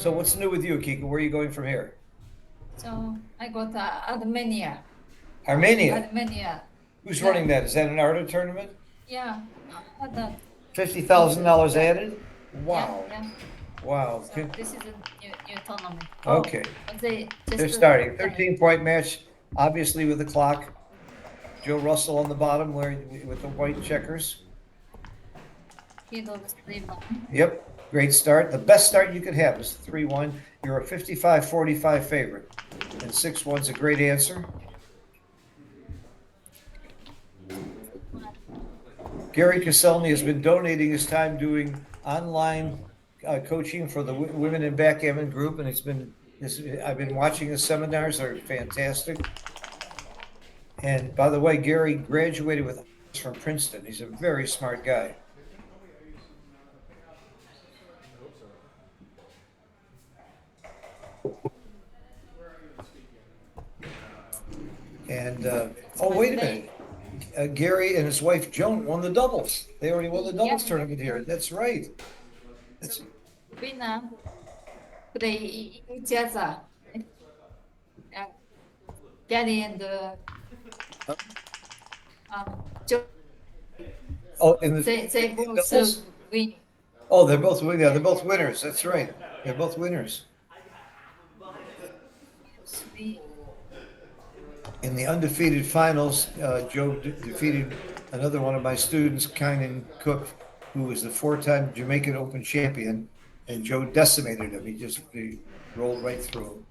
So what's new with you, Akiko? Where are you going from here? So I got Armenia. Armenia. Armenia. Who's Yeah. running that? Is that an ARTA tournament? Yeah. That. $50,000 Yeah. added? Wow. Yeah. Wow. So this is a new tournament. Okay. But they They're just starting. 13-point match, obviously with the clock. Joe Russell on the bottom wearing with the white checkers. he does 3-1. Yep. Great start. The best start you could have is 3-1. You're a 55-45 favorite. And 6-1's a great answer. Gary Koscielny has been donating his time doing online coaching for the women in backgammon group, and I've been watching his seminars. They're fantastic. And by the way, Gary graduated with from Princeton. He's a very smart guy. And oh, wait a minute. Gary and his wife Joan won the doubles. They already won the doubles tournament here. That's right. That's Winner play each other. Gary and Joe. oh, in the They both doubles? win. Oh, they're both yeah, they're both winners. That's right. They're both winners. In the undefeated finals, Joe defeated another one of my students, Kynan Cook, who was the 4-time Jamaican Open champion, and Joe decimated him. He rolled right through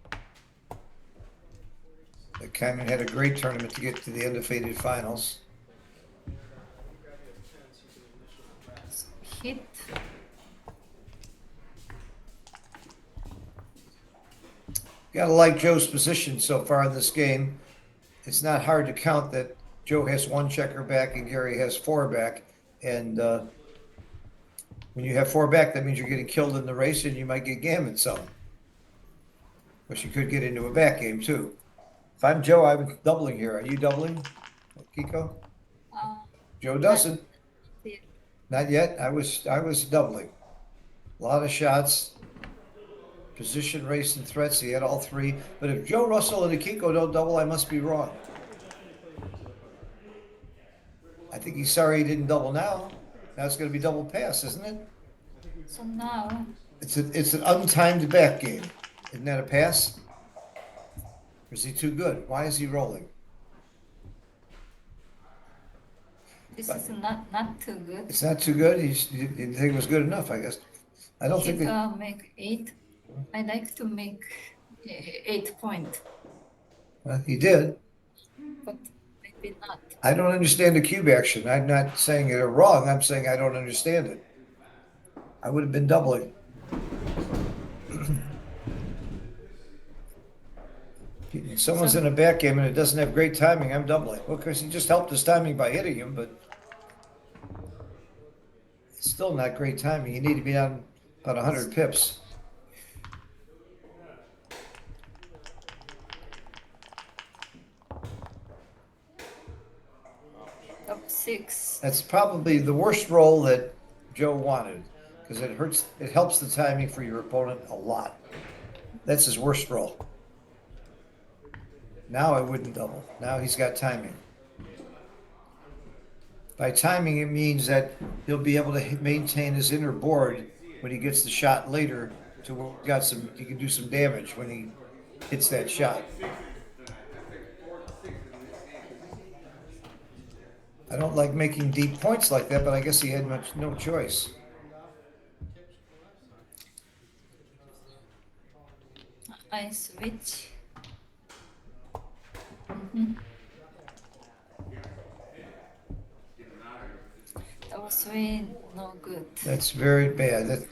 him. Kynan had a great tournament to get to the undefeated finals. Hit. Gotta like Joe's position so far in this game. It's not hard to count that Joe has 1 checker back and Gary has 4 back. And when you have 4 back, that means you're getting killed in the race and you might get gammon some. But you could get into a back game too. If I'm Joe, I'm doubling here. Are you doubling, Kiko? Joe doesn't. Not yet. I was doubling. A lot of shots. Position, race, and threats. He had all 3. But if Joe Russell and Akiko don't double, I must be wrong. I think he's sorry he didn't double now. Now it's going to be double pass, isn't it? So now it's an untimed back game. Isn't that a pass? Or is he too good? Why is he rolling? this is not too good. It's not too good. He didn't think it was good enough, I guess. I don't think that make 8. I like to make 8 point. Well, he did. But maybe not. I don't understand the cube action. I'm not saying they're wrong. I'm saying I don't understand it. I would have been doubling. Someone's in a backgammon and it doesn't have great timing, I'm doubling. Well, of course, he just helped his timing by hitting him, but it's still not great timing. You need to be on about 100 pips. Up 6. That's probably the worst roll that Joe wanted because it helps the timing for your opponent a lot. That's his worst roll. Now I wouldn't double. Now he's got timing. By timing, it means that he'll be able to maintain his inner board when he gets the shot later to where he can do some damage when he hits that shot. I don't like making deep points like that, but I guess he had no choice. I switch. That was way no good. That's very bad.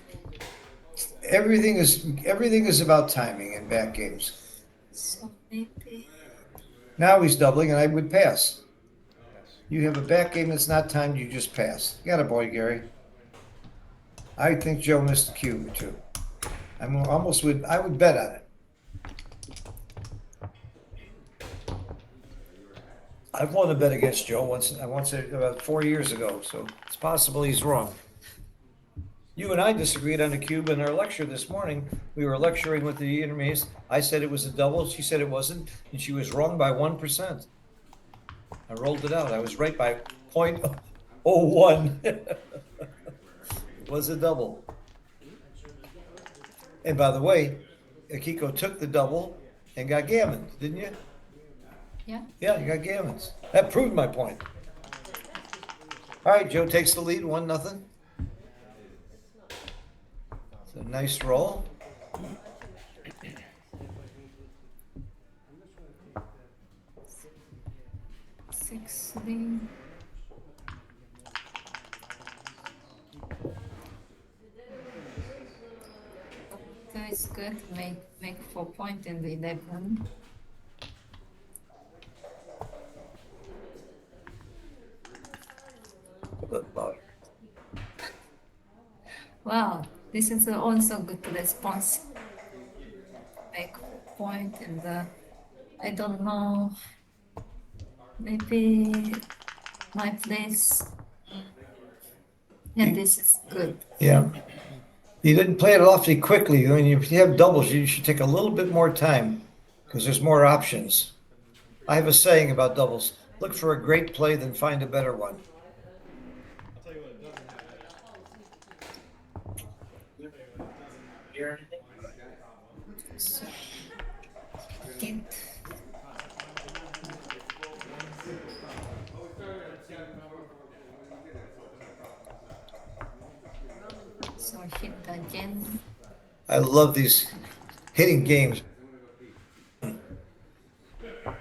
Everything is about timing in back games. So maybe. Now he's doubling, and I would pass. You have a back game that's not timed, you just pass. You got a boy, Gary. I think Joe missed the cube too. I would bet on it. I've won a bet against Joe once about 4 years ago, so it's possible he's wrong. You and I disagreed on a cube in our lecture this morning. We were lecturing with the intermediates. I said it was a double. She said it wasn't, and she was wrong by 1%. I rolled it out. I was right by 0.01. It was a double. And by the way, Akiko took the double and got gammon, didn't you? Yeah. Yeah, you got gammons. That proved my point. All right, Joe takes the lead, 1-0. It's a nice roll. Six, three. So it's good. Make 4 point in the 11. Good luck. Wow, this is also good response. Make 4 point in the. I don't know. Maybe my place. Yeah, this is good. Yeah. You didn't play it awfully quickly. When you have doubles, you should take a little bit more time because there's more options. I have a saying about doubles: look for a great play, then find a better one. So, hit. So hit again. I love these hitting games.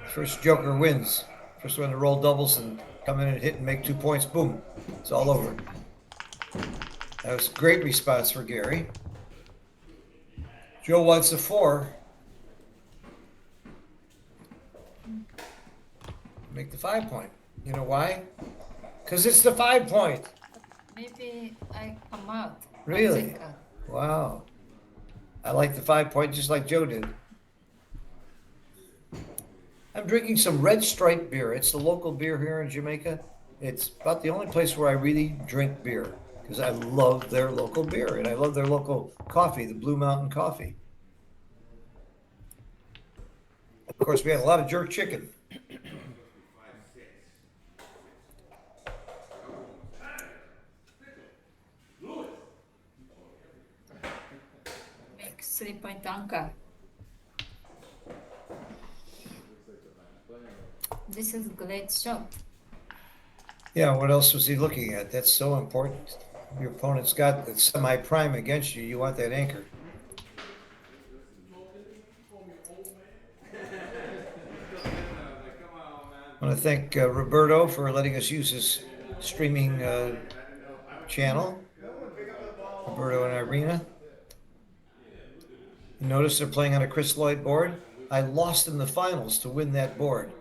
First joker wins. First one to roll doubles and come in and hit and make 2 points. Boom. It's all over. That was a great response for Gary. Joe wants a 4. Make the 5 point. You know why? Because it's the 5 point. Maybe I come out. Really? Wow. I like the 5 point just like Joe did. I'm drinking some Red Stripe beer. It's the local beer here in Jamaica. It's about the only place where I really drink beer because I love their local beer and I love their local coffee, the Blue Mountain Coffee. Of course, we had a lot of jerk chicken. Make 3 point anchor. This is a great shot. Yeah, what else was he looking at? That's so important. Your opponent's got the semi-prime against you. You want that anchor. I want to thank Roberto for letting us use his streaming channel. Roberto and Irina. You notice they're playing on a Chris Lloyd board. I lost in the finals to win that board.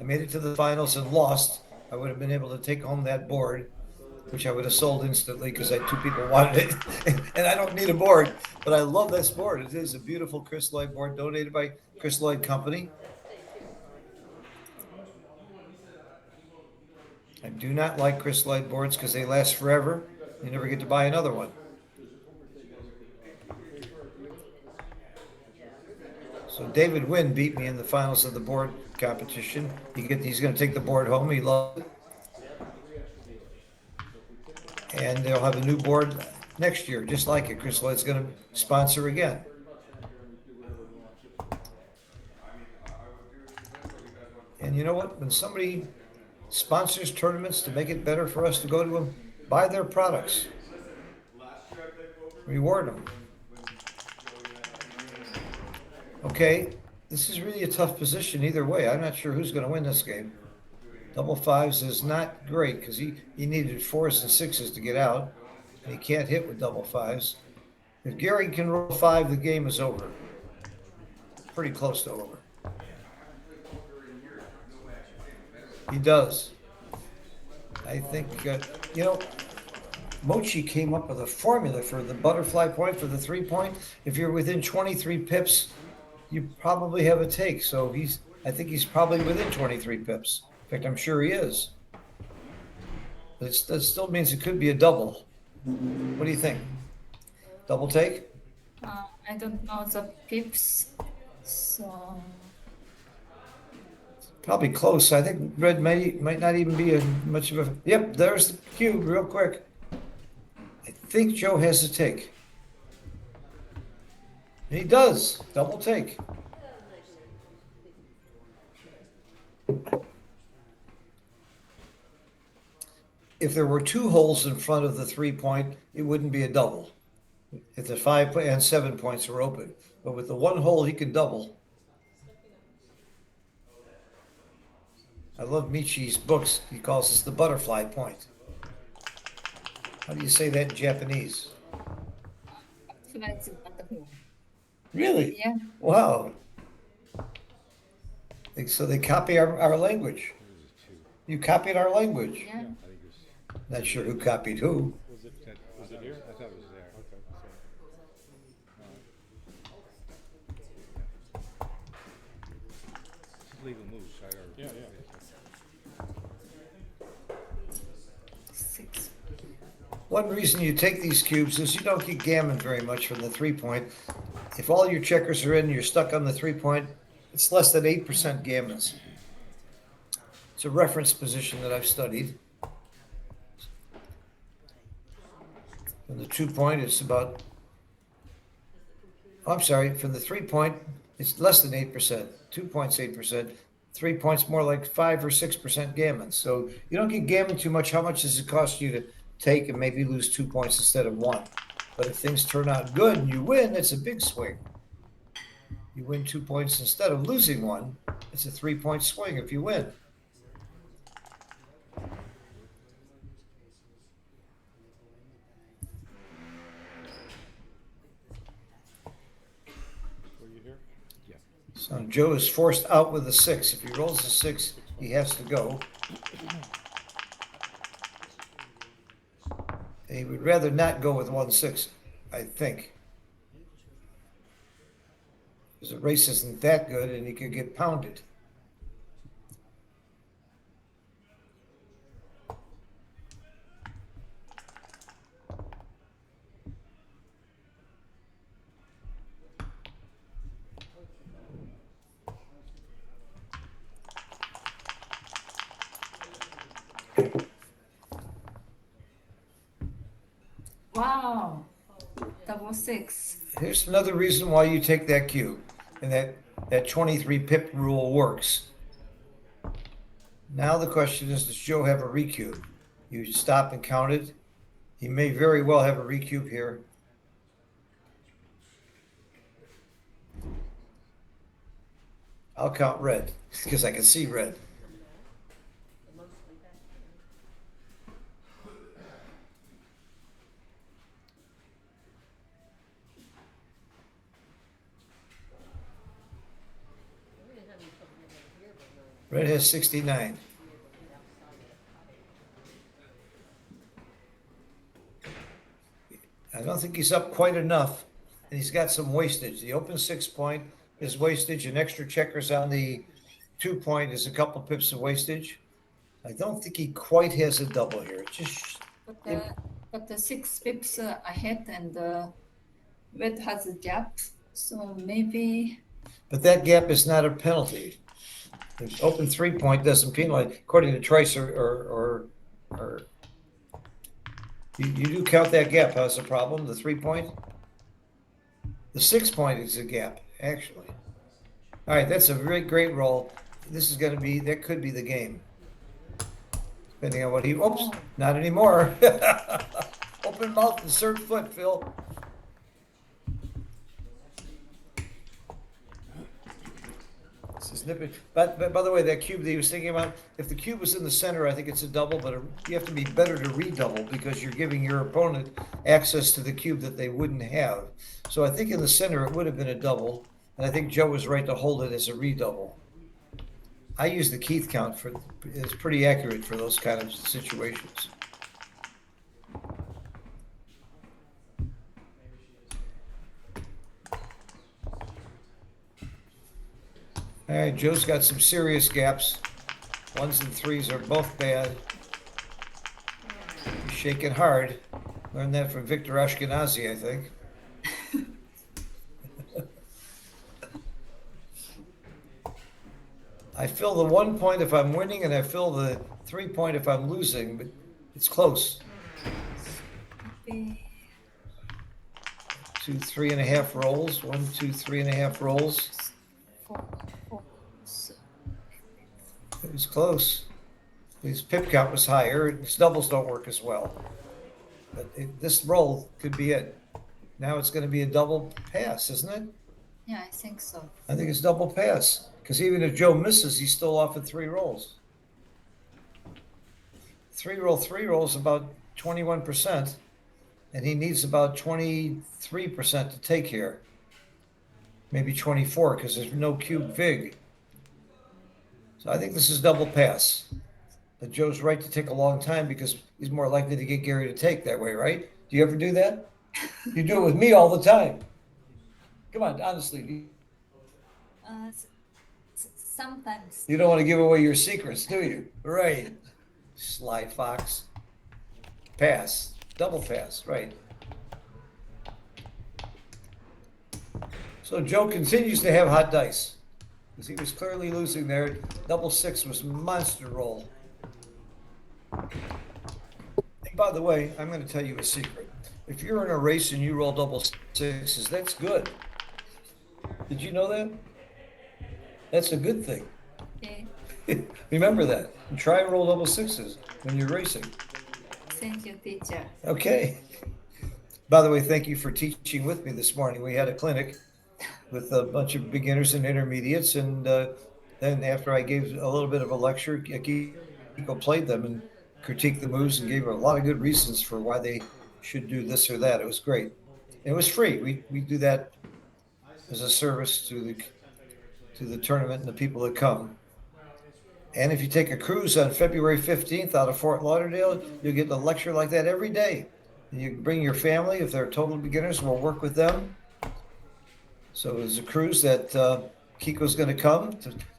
I made it to the finals and lost. I would have been able to take home that board, which I would have sold instantly because 2 people wanted it. And I don't need a board, but I love this board. It is a beautiful Chris Lloyd board donated by Chris Lloyd Company. I do not like Chris Lloyd boards because they last forever. You never get to buy another one. So David Wynn beat me in the finals of the board competition. He's going to take the board home. He loves it. And they'll have a new board next year, just like it. Chris Lloyd's going to sponsor again. And you know what? When somebody sponsors tournaments to make it better for us to go to them, buy their products. Reward them. Okay, this is really a tough position either way. I'm not sure who's going to win this game. Double fives is not great because he needed 4s and 6s to get out. And he can't hit with double fives. If Gary can roll 5, the game is over. Pretty close to over. He does. I think, Mochi came up with a formula for the butterfly point, for the 3 point. If you're within 23 pips, you probably have a take. So I think he's probably within 23 pips. In fact, I'm sure he is. But that still means it could be a double. What do you think? Double take? I don't know the pips, so Probably close. I think red might not even be much of a. Yep, there's the cube real quick. I think Joe has a take. He does. Double take. If there were two holes in front of the 3-point, it wouldn't be a double. If the 5 and 7 points were open. But with the one hole, he can double. I love Michi's books. He calls this the butterfly point. How do you say that in Japanese? flights in butterfly. Really? Yeah. Wow. So they copy our language. You copied our language. Yeah. Not sure who copied who. Was it here? I thought it was there. Okay. Legal moves, right? Yeah. 6. One reason you take these cubes is you don't get gammon very much from the 3-point. If all your checkers are in and you're stuck on the 3-point, it's less than 8% gammons. It's a reference position that I've studied. From the 2-point, it's about, I'm sorry, from the 3-point, it's less than 8%. 2 points, 8%. 3 points, more like 5 or 6% gammon. So you don't get gammon too much. How much does it cost you to take and maybe lose 2 points instead of 1? But if things turn out good and you win, it's a big swing. You win 2 points instead of losing 1. It's a 3-point swing if you win. Were you here? Yeah. So Joe is forced out with a 6. If he rolls a 6, he has to go. And he would rather not go with 1-6, I think. Because the race isn't that good and he could get pounded. Wow. Double 6. Here's another reason why you take that cube, and that 23 pip rule works. Now the question is, does Joe have a recube? You stop and count it. He may very well have a recube here. I'll count red because I can see red. Red has 69. I don't think he's up quite enough, and he's got some wastage. The open 6-point is wastage, and extra checkers on the 2-point is a couple pips of wastage. I don't think he quite has a double here. It's just But the 6 pips ahead and red has a gap, so maybe. But that gap is not a penalty. The open 3-point doesn't penalize, according to Trice or you do count that gap. How's the problem? The 3-point? The 6-point is a gap, actually. All right, that's a very great roll. This is going to be, that could be the game. Depending on what he, oops, not anymore. Open mouth, insert foot, Phil. This is nipping. But by the way, that cube that he was thinking about, if the cube was in the center, I think it's a double, but you have to be better to redouble because you're giving your opponent access to the cube that they wouldn't have. So I think in the center, it would have been a double. And I think Joe was right to hold it as a redouble. I use the Keith count for, it's pretty accurate for those kind of situations. All right, Joe's got some serious gaps. 1s and 3s are both bad. He's shaking hard. Learned that from Victor Ashkenazi, I think. I fill the 1 point if I'm winning, and I fill the 3 point if I'm losing, but it's close. Maybe 2, 3.5 rolls. 1, 2, 3.5 rolls. 4, 4. So It was close. His pip count was higher. His doubles don't work as well. But this roll could be it. Now it's going to be a double pass, isn't it? yeah, I think so. I think it's double pass. Because even if Joe misses, he's still off at 3 rolls. 3 rolls about 21%. And he needs about 23% to take here. Maybe 24 because there's no cube vig. So I think this is double pass. But Joe's right to take a long time because he's more likely to get Gary to take that way, right? Do you ever do that? You do it with me all the time. Come on, honestly. Sometimes. You don't want to give away your secrets, do you? Right. Sly fox. Pass. Double pass, right. So Joe continues to have hot dice. Because he was clearly losing there. Double six was monster roll. And by the way, I'm going to tell you a secret. If you're in a race and you roll double sixes, that's good. Did you know that? That's a good thing. Okay. Remember that. And try and roll double sixes when you're racing. Thank you, teacher. Okay. By the way, thank you for teaching with me this morning. We had a clinic with a bunch of beginners and intermediates, and then after I gave a little bit of a lecture, Akiko played them and critiqued the moves and gave a lot of good reasons for why they should do this or that. It was great. It was free. We do that as a service to the tournament and the people that come. And if you take a cruise on February 15th out of Fort Lauderdale, you'll get a lecture like that every day. And you can bring your family. If they're total beginners, we'll work with them. So there's a cruise that Kiko's going to come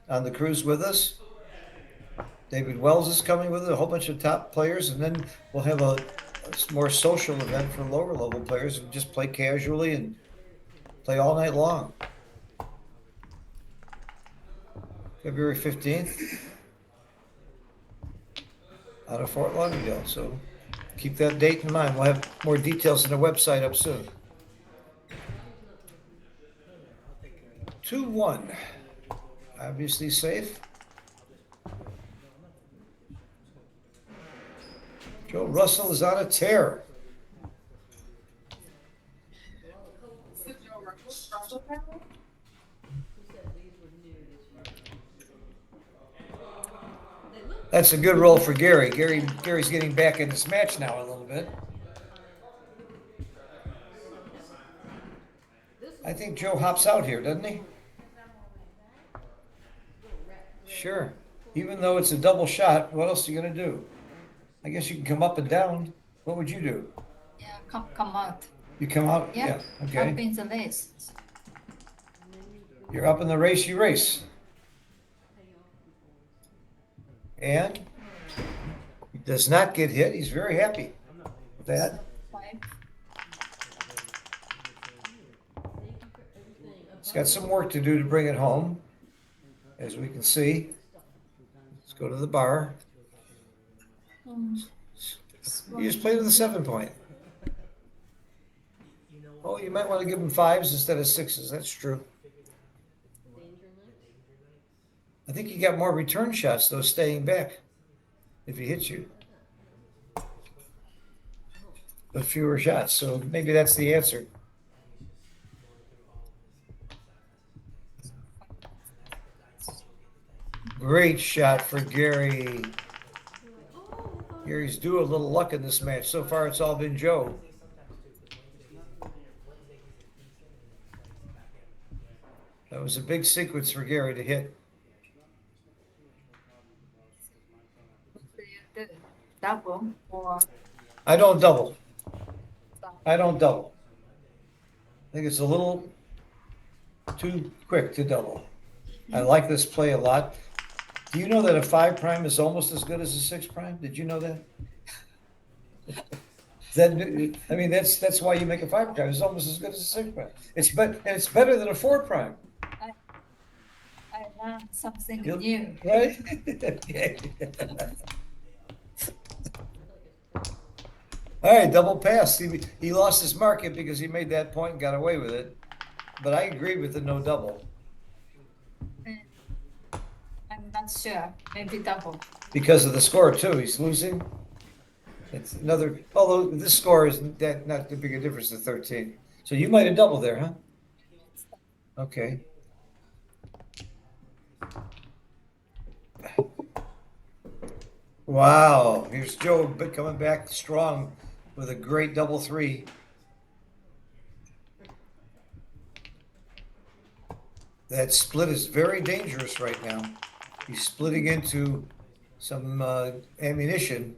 on the cruise with us. David Wells is coming with it, a whole bunch of top players. And then we'll have a more social event for lower level players and just play casually and play all night long. February 15th out of Fort Lauderdale. So keep that date in mind. We'll have more details on the website up soon. 2-1. Obviously safe. Joe Russell is on a tear. That's a good roll for Gary. Gary's getting back in this match now a little bit. I think Joe hops out here, doesn't he? Sure. Even though it's a double shot, what else are you going to do? I guess you can come up and down. What would you do? Yeah, come out. You come out? Yeah. Okay. Up in the race. You're up in the race, you race. And he does not get hit. He's very happy with that. 5. He's got some work to do to bring it home, as we can see. Let's go to the bar. You just played with a 7 point. Oh, you might want to give him 5s instead of 6s. That's true. I think you got more return shots, though, staying back if he hits you. But fewer shots, so maybe that's the answer. Great shot for Gary. Gary's due a little luck in this match. So far, it's all been Joe. That was a big sequence for Gary to hit. Double or I don't double. I don't double. I think it's a little too quick to double. I like this play a lot. Do you know that a 5 prime is almost as good as a 6 prime? Did you know that? I mean, that's why you make a 5 prime. It's almost as good as a 6 prime. It's better than a 4 prime. I Something You'll- new. Right? Okay. All right, double pass. He lost his market because he made that point and got away with it. But I agree with the no double I'm not sure. Maybe double. because of the score too. He's losing. It's another. Although this score isn't that not too big a difference to 13. So you might have doubled there, huh? Okay. Wow. Here's Joe coming back strong with a great double three. That split is very dangerous right now. He's splitting into some ammunition.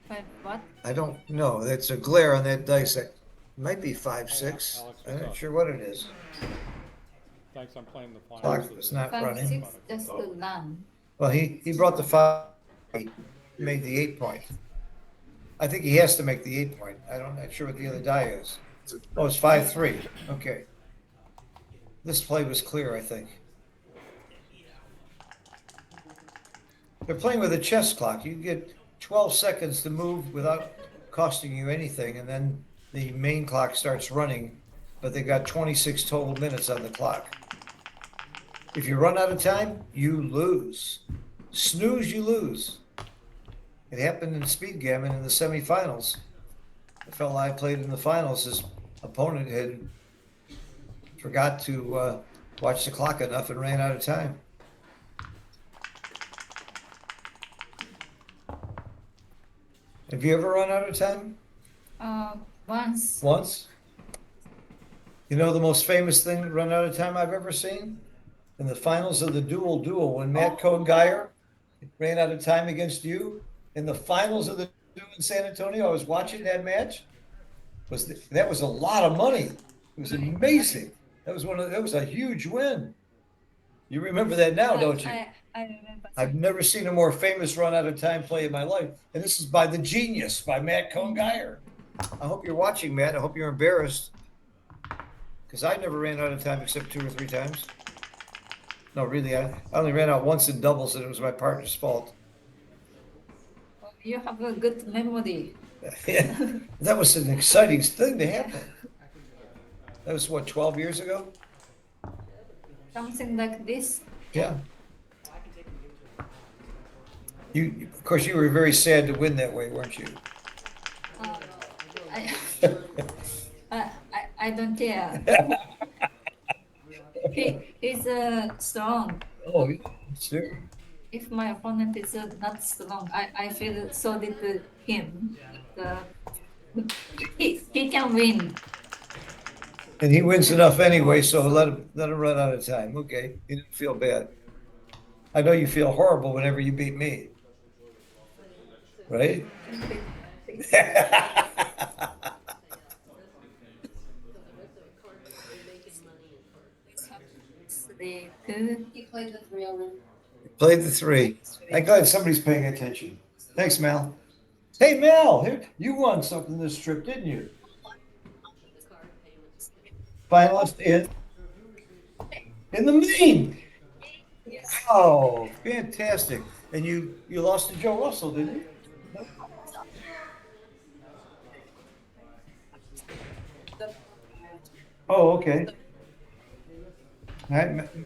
But what? I don't know. That's a glare on that dice. That might be 5-6. Alex, I'm what's not up? sure what it is. Thanks, I'm playing the Clock finals. is not 5, running. 6, just to run. Well, he brought the 5, made the 8 point. I think he has to make the 8 point. I'm not sure what the other die is. Oh, it's 5-3. Okay. This play was clear, I think. They're playing with a chess clock. You get 12 seconds to move without costing you anything, and then the main clock starts running, but they got 26 total minutes on the clock. If you run out of time, you lose. Snooze, you lose. It happened in Speedgammon in the semifinals. The fellow I played in the finals, his opponent had forgot to watch the clock enough and ran out of time. Have you ever run out of time? Once. Once? You know the most famous thing run out of time I've ever seen? In the finals of the duel when Matt Cohn-Geyer ran out of time against you. In the finals of the duel in San Antonio, I was watching that match. That was a lot of money. It was amazing. That was a huge win. You remember that now, don't you? I remember. I've never seen a more famous run out of time play in my life. And this is by the genius, by Matt Cohn-Geyer. I hope you're watching, Matt. I hope you're embarrassed. Because I never ran out of time except 2 or 3 times. No, really, I only ran out once in doubles, and it was my partner's fault. You have a good memory. That was an exciting thing to happen. That was what, 12 years ago? Something like this. Yeah. Of course, you were very sad to win that way, weren't you? I, I don't care. He's strong. Oh, sure. If my opponent is not strong, I feel sorry to him. He can win. And he wins enough anyway, so let him run out of time. Okay, you didn't feel bad. I know you feel horrible whenever you beat me, right? The two. He played with real. Played the 3. I'm glad somebody's paying attention. Thanks, Mal. Hey, Mal, here, you won something this trip, didn't you? Finalist in the main. Oh, fantastic. And you lost to Joe Russell, didn't you? Oh, okay.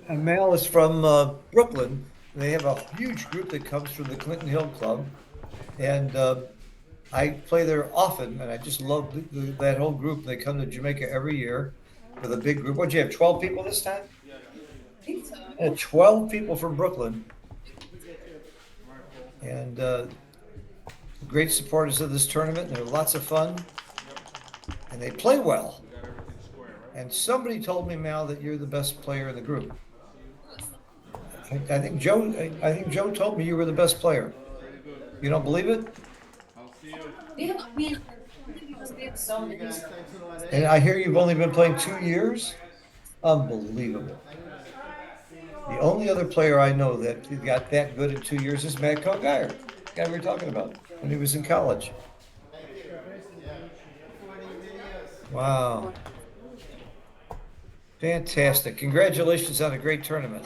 Mal is from Brooklyn. They have a huge group that comes from the Clinton Hill Club. And I play there often, and I just love that whole group. They come to Jamaica every year with a big group. What'd you have, 12 people this time? I think so. 12 people from Brooklyn. And great supporters of this tournament. They're lots of fun. And they play well. And somebody told me, Mal, that you're the best player in the group. I think Joe told me you were the best player. You don't believe it? We have so many. And I hear you've only been playing 2 years? Unbelievable. The only other player I know that got that good in 2 years is Matt Cohn-Geyer, the guy we were talking about when he was in college. Wow. Fantastic. Congratulations on a great tournament.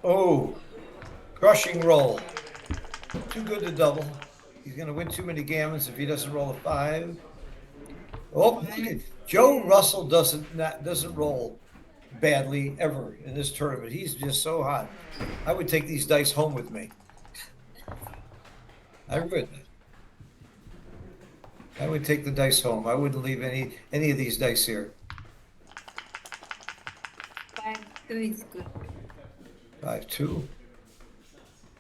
Oh, crushing roll. Too good to double. He's going to win too many gammons if he doesn't roll a 5. Oh, look at Joe Russell doesn't roll badly ever in this tournament. He's just so hot. I would take these dice home with me. I would. I would take the dice home. I wouldn't leave any of these dice here. 5-2 is good. 5-2.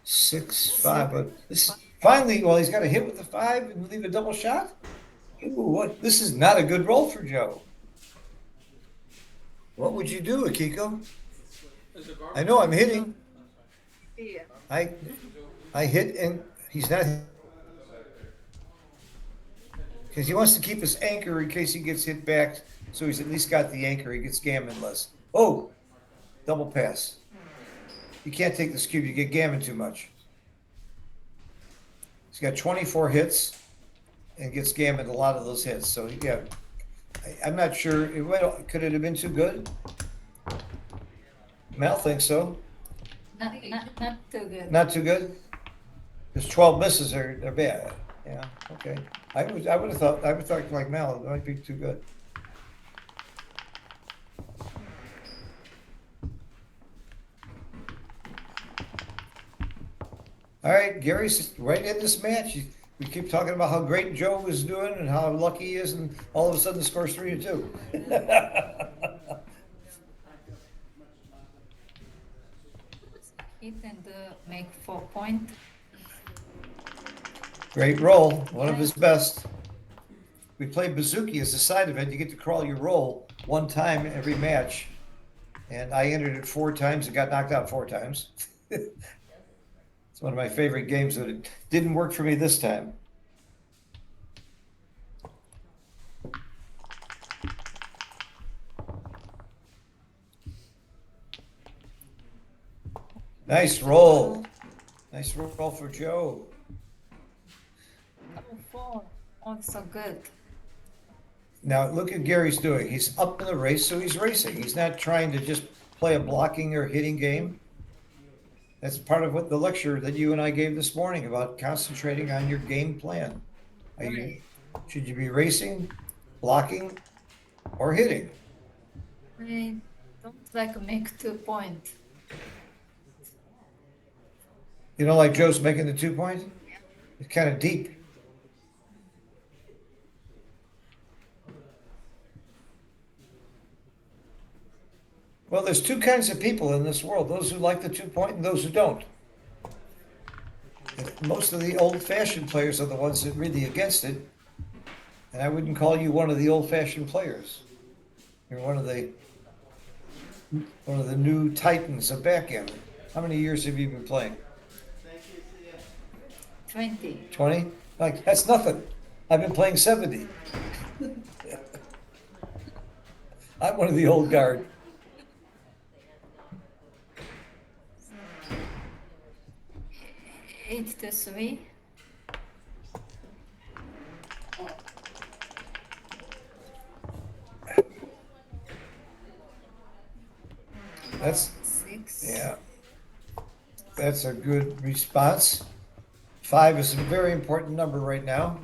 6-5. But this finally, well, he's got a hit with the 5 and leave a double shot. Ooh, what? This is not a good roll for Joe. What would you do, Akiko? I know I'm hitting. Yeah. I hit and he's not, because he wants to keep his anchor in case he gets hit back. So he's at least got the anchor. He gets gammon less. Oh, double pass. You can't take this cube. You get gammon too much. He's got 24 hits and gets gammon a lot of those hits. So yeah, I'm not sure. Could it have been too good? Mel thinks so. Not too good. Not too good. Because 12 misses are bad. Yeah. Okay. I would have thought like Mel, it might be too good. All right, Gary's right in this match. We keep talking about how great Joe is doing and how lucky he is, and all of a sudden the score's 3-2. Hit and make 4 point. Great roll, one of his best. We play Bazooki as a side event. You get to crawl your roll one time every match. And I entered it 4 times and got knocked out 4 times. It's one of my favorite games, but it didn't work for me this time. Nice roll. Nice roll for Joe. Double 4, also good. Now look at Gary's doing. He's up in the race, so he's racing. He's not trying to just play a blocking or hitting game. That's part of what the lecture that you and I gave this morning about concentrating on your game plan. Should you be racing, blocking, or hitting? I don't like make 2 point. You know, like Joe's making the 2 point? It's kind of deep. Well, there's 2 kinds of people in this world, those who like the 2 point and those who don't. And most of the old-fashioned players are the ones that are really against it. And I wouldn't call you one of the old-fashioned players. You're one of the new titans of backgammon. How many years have you been playing? 20. 20? Like, that's nothing. I've been playing 70. I'm one of the old guard. Eight to 3. That's, 6. yeah. That's a good response. 5 is a very important number right now.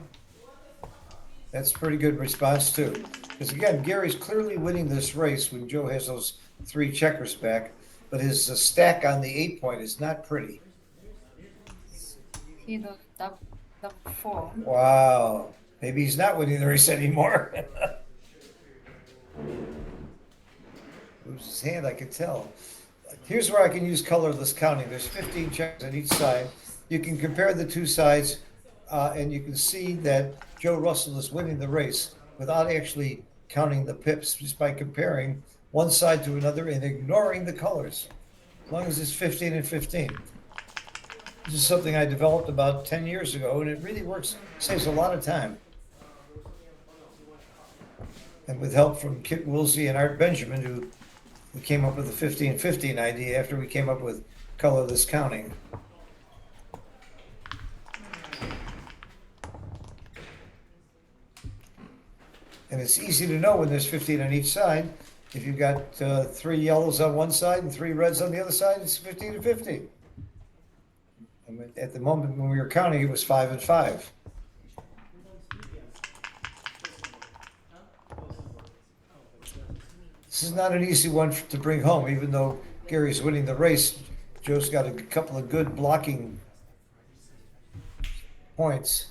That's a pretty good response too. Because again, Gary's clearly winning this race when Joe has those 3 checkers back, but his stack on the 8 point is not pretty. He do double 4. Wow. Maybe he's not winning the race anymore. Moves his hand, I can tell. Here's where I can use colorless counting. There's 15 checkers on each side. You can compare the 2 sides, and you can see that Joe Russell is winning the race without actually counting the pips, just by comparing one side to another and ignoring the colors, as long as it's 15 and 15. This is something I developed about 10 years ago, and it really works, saves a lot of time. And with help from Kit Woolsey and Art Benjamin, who came up with the 15-15 idea after we came up with colorless counting. it's easy to know when there's 15 on each side. If you've got 3 yellows on one side and 3 reds on the other side, it's 50 to 50. I mean, at the moment when we were counting, it was 5 and 5. This is not an easy one to bring home, even though Gary's winning the race. Joe's got a couple of good blocking points.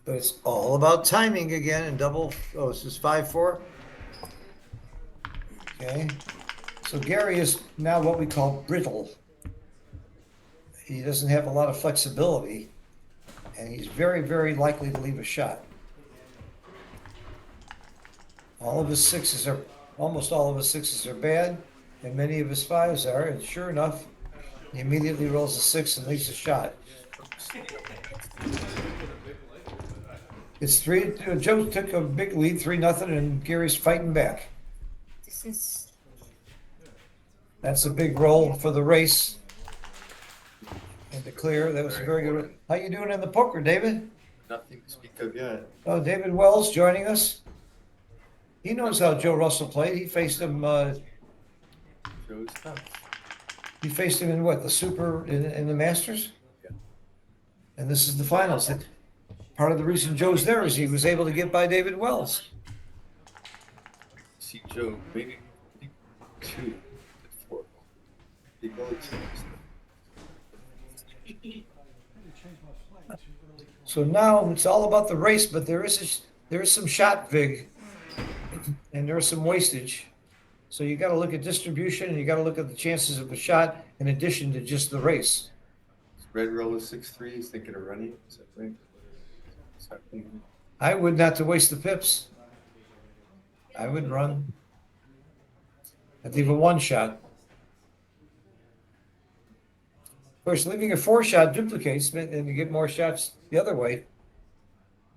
But it's all about timing again and double. Oh, this is 5-4. Okay. So Gary is now what we call brittle. He doesn't have a lot of flexibility, and he's very, very likely to leave a shot. Almost all of his sixes are bad, and many of his fives are, and sure enough, he immediately rolls a 6 and leaves a shot. It's 3. Joe took a big lead, 3-0, and Gary's fighting back. This is That's a big roll for the race. And to clear, that was a very good. How you doing in the poker, David? Nothing to speak of yet. Oh, David Wells joining us. He knows how Joe Russell played. He faced him. Joe's tough. He faced him in what, the Super in the Masters? Yeah. And this is the finals. And part of the reason Joe's there is he was able to get by David Wells. See Joe, maybe 2 at 4. He goes. So now it's all about the race, but there is some shot vig, and there's some wastage. So you got to look at distribution, and you got to look at the chances of the shot in addition to just the race. Red roll is 6-3. He's thinking of running. Is that right? Is that right? I would not to waste the pips. I would run. I'd leave a 1 shot. Of course, leaving a 4 shot duplicates, and you get more shots the other way.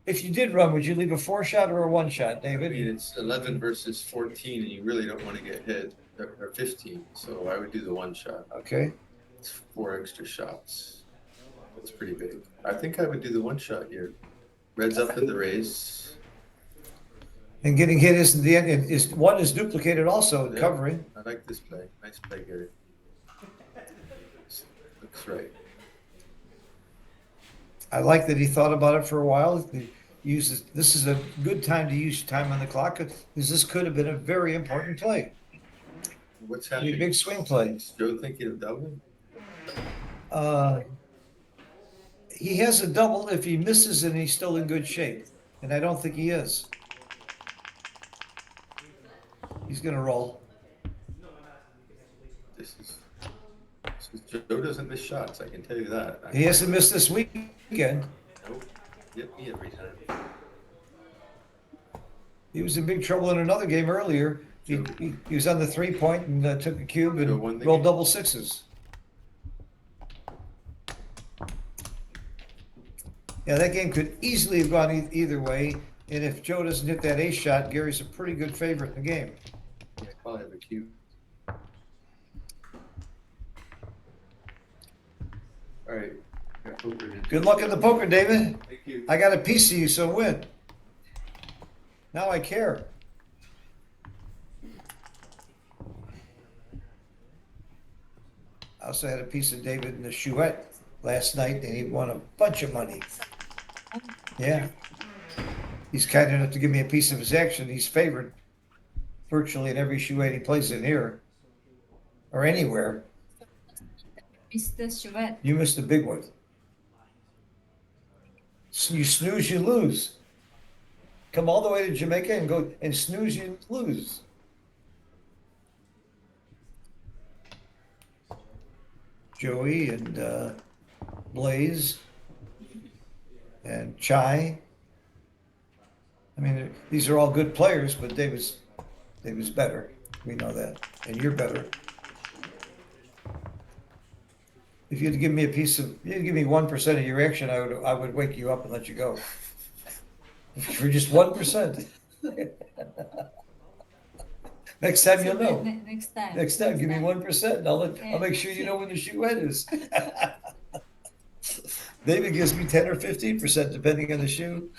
If you did run, would you leave a 4 shot or a 1 shot, I David? mean, it's 11 versus 14, and you really don't want to get hit, or 15. So I would do the 1 shot. Okay. It's 4 extra shots. That's pretty big. I think I would do the 1 shot here. Red's up in the race. And getting hit isn't the end. Is 1 is duplicated also, Yeah. covering. I like this play. Nice play, Gary. Looks right. I like that he thought about it for a while. He uses this is a good time to use time on the clock because this could have been a very important play. What's A happening? big swing play. Is Joe thinking of doubling? He has a double if he misses and he's still in good shape, and I don't think he is. He's gonna roll. This is Joe doesn't miss shots. I can tell you that. He hasn't missed this weekend. Nope. Get me every time. He was in big trouble in another game earlier. He was on the 3-point and took a cube Joe won and the rolled game. double sixes. Yeah, that game could easily have gone either way. And if Joe doesn't hit that ace shot, Gary's a pretty good favorite in the game. Yeah, probably have a cue. All right. Got poker in. Good luck in the poker, David. Thank you. I got a piece of you, so win. Now I care. I also had a piece of David in the Chouette last night, and he won a bunch of money. Yeah. He's kind enough to give me a piece of his action. He's favored virtually in every Chouette he plays in here or anywhere. Mr. Chouette. You missed a big one. You snooze, you lose. Come all the way to Jamaica and go and snooze, you lose. Joey and Blaze and Chai. I mean, these are all good players, but David's better. We know that, and you're better. If you'd give me a piece of, you'd give me 1% of your action, I would wake you up and let you go. For just 1%. Next time you'll know. Next time. Next time, give me 1%. And I'll make sure you know when the Chouette is. David gives me 10 or 15%, depending on the shoe.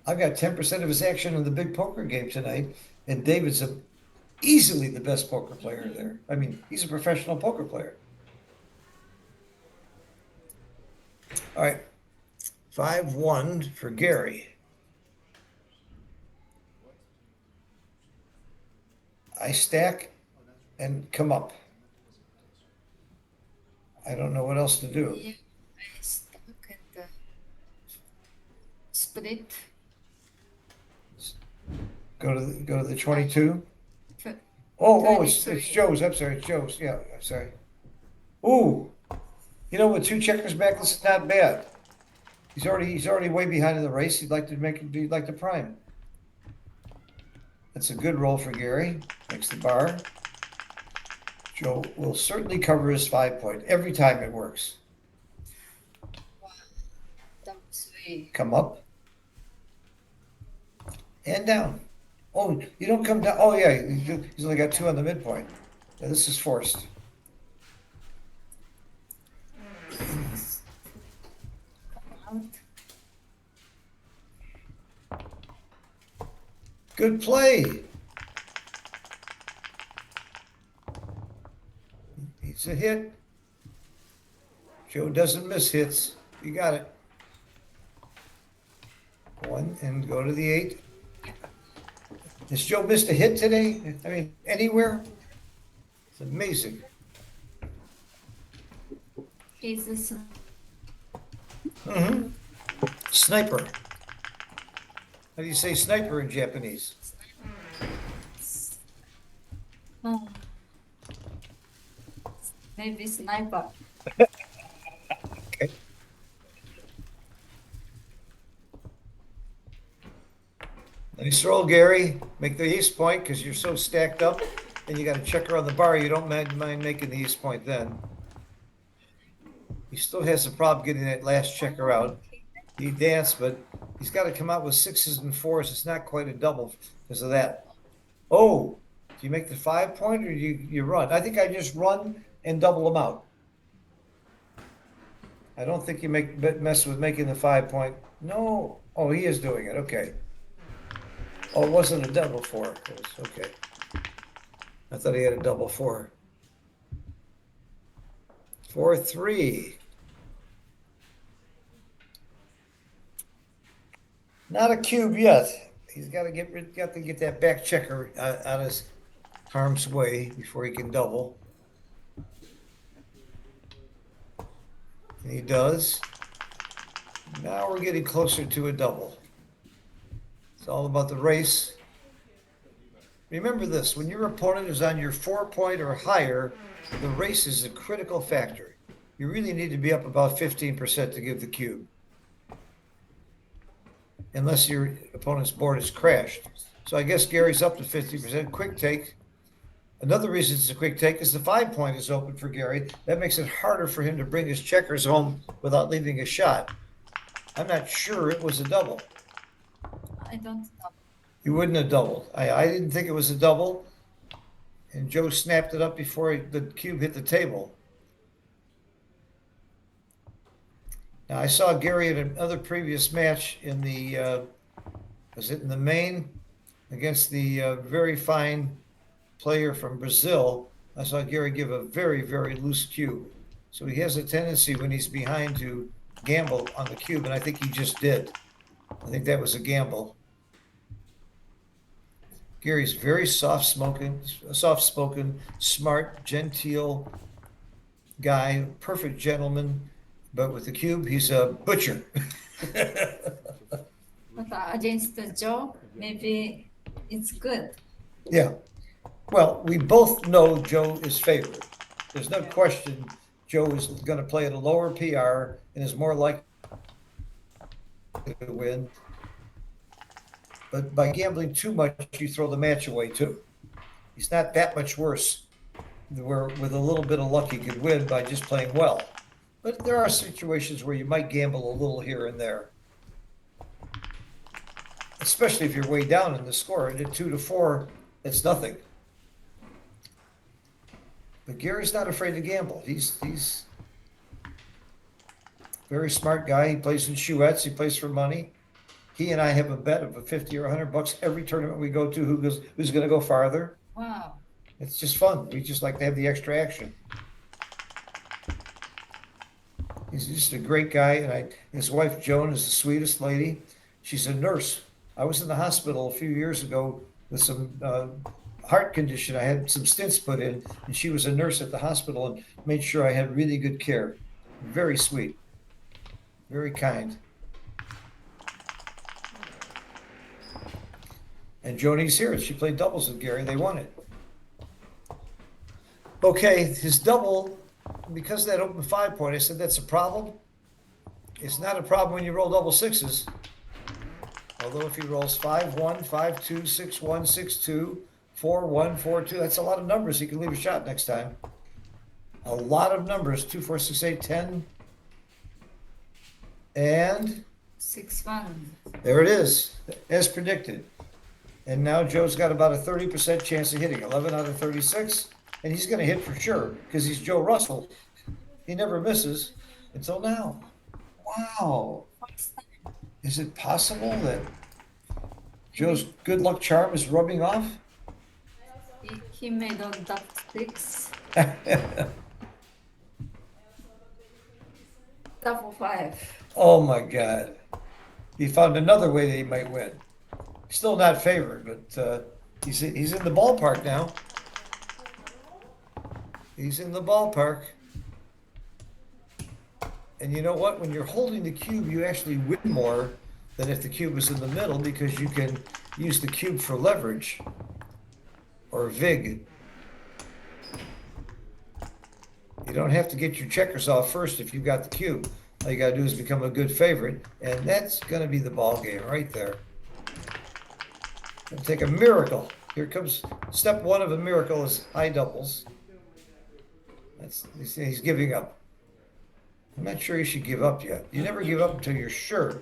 I've got 10% of his action in the big poker game tonight, and David's easily the best poker player there. I mean, he's a professional poker player. All right, 5-1 for Gary. I stack and come up. I don't know what else to do. Yeah, I stuck and split. Go to the 22. Tw- Oh, it's 23. Joe's. I'm sorry, it's Joe's. Yeah, I'm sorry. Ooh, you know, with 2 checkers back, this is not bad. He's already way behind in the race. He'd like to prime. That's a good roll for Gary. Makes the bar. Joe will certainly cover his 5-point every time it works. Wow, that was way. Come up and down. Oh, you don't come down. Oh yeah, he's only got 2 on the midpoint. Yeah, this is forced. Out. Good play. It's a hit. Joe doesn't miss hits. You got it. 1 and go to the 8. Has Joe missed a hit today? I mean, anywhere? It's amazing. He's this. Mm-hmm. Sniper. How do you say sniper in Japanese? Oh. Maybe sniper. Okay. Nice roll, Gary. Make the ace point because you're so stacked up and you got a checker on the bar. You don't mind making the ace point then. He still has a problem getting that last checker out. He danced, but he's got to come out with 6s and 4s. It's not quite a double because of that. Oh, do you make the 5-point or you run? I think I just run and double them out. I don't think you mess with making the 5-point. No. Oh, he is doing it. Okay. Oh, it wasn't a double 4. It was, okay. I thought he had a double 4. 4-3. Not a cube yet. He's got to get that back checker out of his harm's way before he can double. And he does. Now we're getting closer to a double. It's all about the race. Remember this, when your opponent is on your 4-point or higher, the race is a critical factor. You really need to be up about 15% to give the cube. Unless your opponent's board is crashed. So I guess Gary's up to 50%. Quick take. Another reason it's a quick take is the 5-point is open for Gary. That makes it harder for him to bring his checkers home without leaving a shot. I'm not sure it was a double. I don't know. You wouldn't have doubled. I didn't think it was a double. And Joe snapped it up before the cube hit the table. Now, I saw Gary at another previous match in the, was it in the main? Against the very fine player from Brazil. I saw Gary give a very, very loose cube. So he has a tendency when he's behind to gamble on the cube, and I think he just did. I think that was a gamble. Gary's very soft-spoken, smart, genteel guy, perfect gentleman. But with the cube, he's a butcher. But against the Joe, maybe it's good. Yeah. Well, we both know Joe is favored. There's no question Joe is going to play at a lower PR and is more likely to win. But by gambling too much, you throw the match away too. He's not that much worse. Where with a little bit of luck, he could win by just playing well. But there are situations where you might gamble a little here and there. Especially if you're way down in the score. At 2-4, it's nothing. But Gary's not afraid to gamble. He's a very smart guy. He plays in Chouettes. He plays for money. He and I have a bet of a 50 or $100 every tournament we go to. Who's going to go farther? Wow. It's just fun. We just like to have the extra action. He's just a great guy, and his wife Joan is the sweetest lady. She's a nurse. I was in the hospital a few years ago with some heart condition. I had some stents put in, and she was a nurse at the hospital and made sure I had really good care. Very sweet, very kind. And Joni's here. She played doubles with Gary. They won it. Okay, his double, because of that open 5-point, I said that's a problem. It's not a problem when you roll double sixes. Although if he rolls 5-1, 5-2, 6-1, 6-2, 4-1, 4-2, that's a lot of numbers. He can leave a shot next time. A lot of numbers. 2, 4, 6, 8, 10. And 6-1. there it is, as predicted. And now Joe's got about a 30% chance of hitting, 11 out of 36. And he's going to hit for sure because he's Joe Russell. He never misses until now. Wow. Is it possible that Joe's good luck charm is rubbing off? He made a double six. Double 5. Oh my God. He found another way that he might win. Still not favored, but he's in the ballpark now. He's in the ballpark. And you know what? When you're holding the cube, you actually win more than if the cube was in the middle because you can use the cube for leverage or vig. You don't have to get your checkers off first if you've got the cube. All you got to do is become a good favorite, and that's going to be the ball game right there. It'll take a miracle. Here comes step one of a miracle is high doubles. He's giving up. I'm not sure you should give up yet. You never give up until you're sure.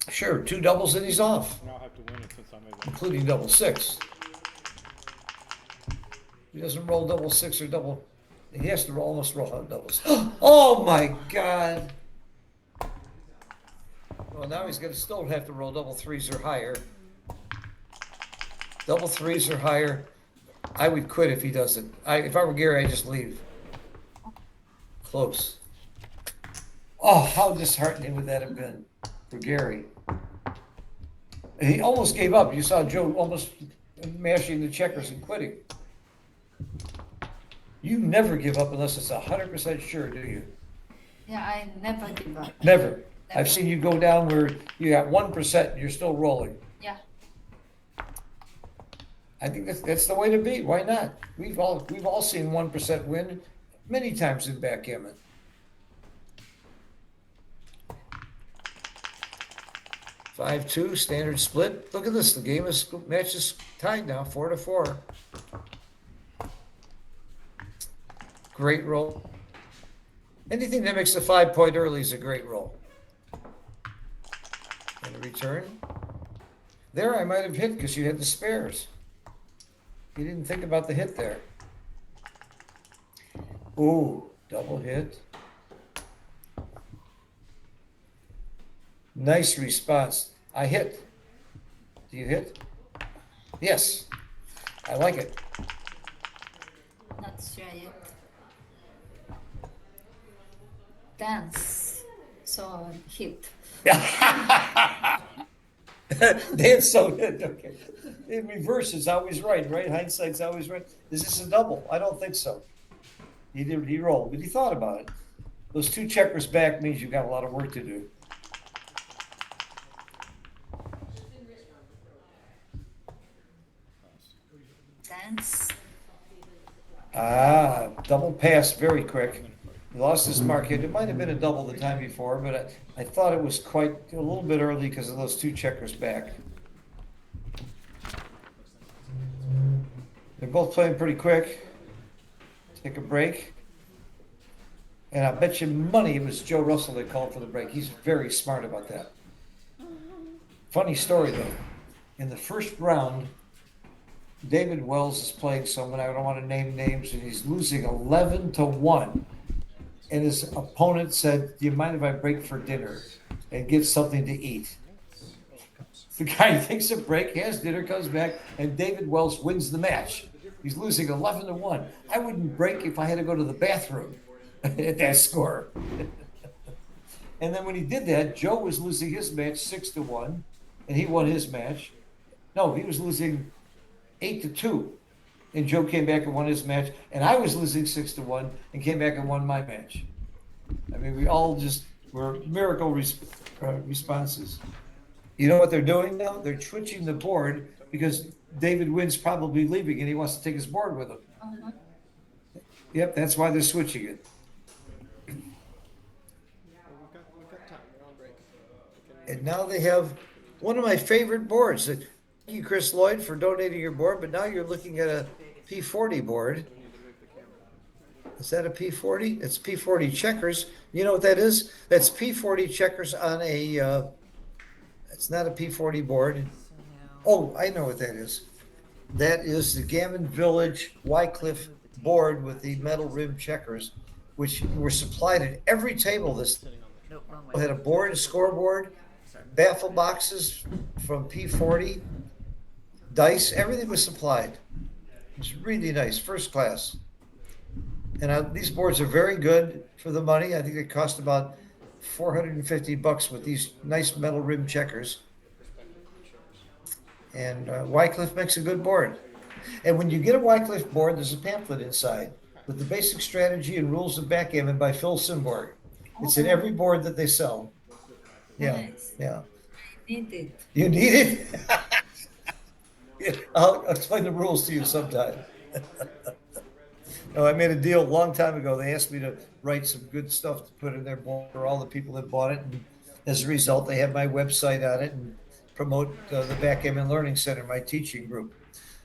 Sure, 2 doubles and he's off, Now I have to win it since I made that. including double 6. He doesn't roll double 6 or double. He has to almost roll out doubles. Oh my God. Well, now he's going to still have to roll double 3s or higher. Double 3s or higher. I would quit if he doesn't. If I were Gary, I'd just leave. Close. Oh, how disheartening would that have been for Gary? And he almost gave up. You saw Joe almost mashing the checkers and quitting. You never give up unless it's 100% sure, do you? Yeah, I never give up. Never. I've seen you go down where you got 1% and you're still rolling. Yeah. I think that's the way to be. Why not? We've all seen 1% win many times in backgammon. Five, 2, standard split. Look at this. The match is tied now, 4-4. Great roll. Anything that makes the 5-point early is a great roll. And a return. There I might have hit because you had the spares. You didn't think about the hit there. Ooh, double hit. Nice response. I hit. Do you hit? Yes. I like it. Not sure yet. Dance. So hit. That's so good. Okay. In reverse is always right? Hindsight's always right. Is this a double? I don't think so. He rolled, but he thought about it. Those 2 checkers back means you've got a lot of work to do. Dance. Double pass very quick. He lost his mark hit. It might have been a double the time before, but I thought it was quite a little bit early because of those 2 checkers back. They're both playing pretty quick. Take a break. And I bet you money it was Joe Russell that called for the break. He's very smart about that. Funny story though. In the first round, David Wells is playing someone, I don't want to name names, and he's losing 11-1. And his opponent said, "Do you mind if I break for dinner and get something to eat?" The guy takes a break, has dinner, comes back, and David Wells wins the match. He's losing 11-1. I wouldn't break if I had to go to the bathroom at that score. And then when he did that, Joe was losing his match 6-1, and he won his match. No, he was losing 8-2, and Joe came back and won his match. And I was losing 6-1 and came back and won my match. I mean, we all just were miracle responses. You know what they're doing now? They're switching the board because David Wynn's probably leaving and he wants to take his board with him. Uh-huh. Yep, that's why they're switching it. Well, we've got time. We're on break. And now they have one of my favorite boards. Thank you, Chris Lloyd, for donating your board, but now you're looking at a P40 board. Is that a P40? It's P40 checkers. You know what that is? That's P40 checkers on a, it's not a P40 board. Oh, I know what that is. That is the Gammon Village Wycliffe board with the metal rim checkers, which were supplied at every table. This had a board, a scoreboard, baffle boxes from P40, dice, everything was supplied. It's really nice, first class. And these boards are very good for the money. I think it cost about $450 with these nice metal rim checkers. And Wycliffe makes a good board. And when you get a Wycliffe board, there's a pamphlet inside with the basic strategy and rules of backgammon by Phil Simborg. It's in every board that they sell. Yeah, Nice. yeah. Need it. You need it? Yeah, I'll explain the rules to you sometime. No, I made a deal a long time ago. They asked me to write some good stuff to put in their board for all the people that bought it. And as a result, they have my website on it and promote the Backgammon Learning Center, my teaching group.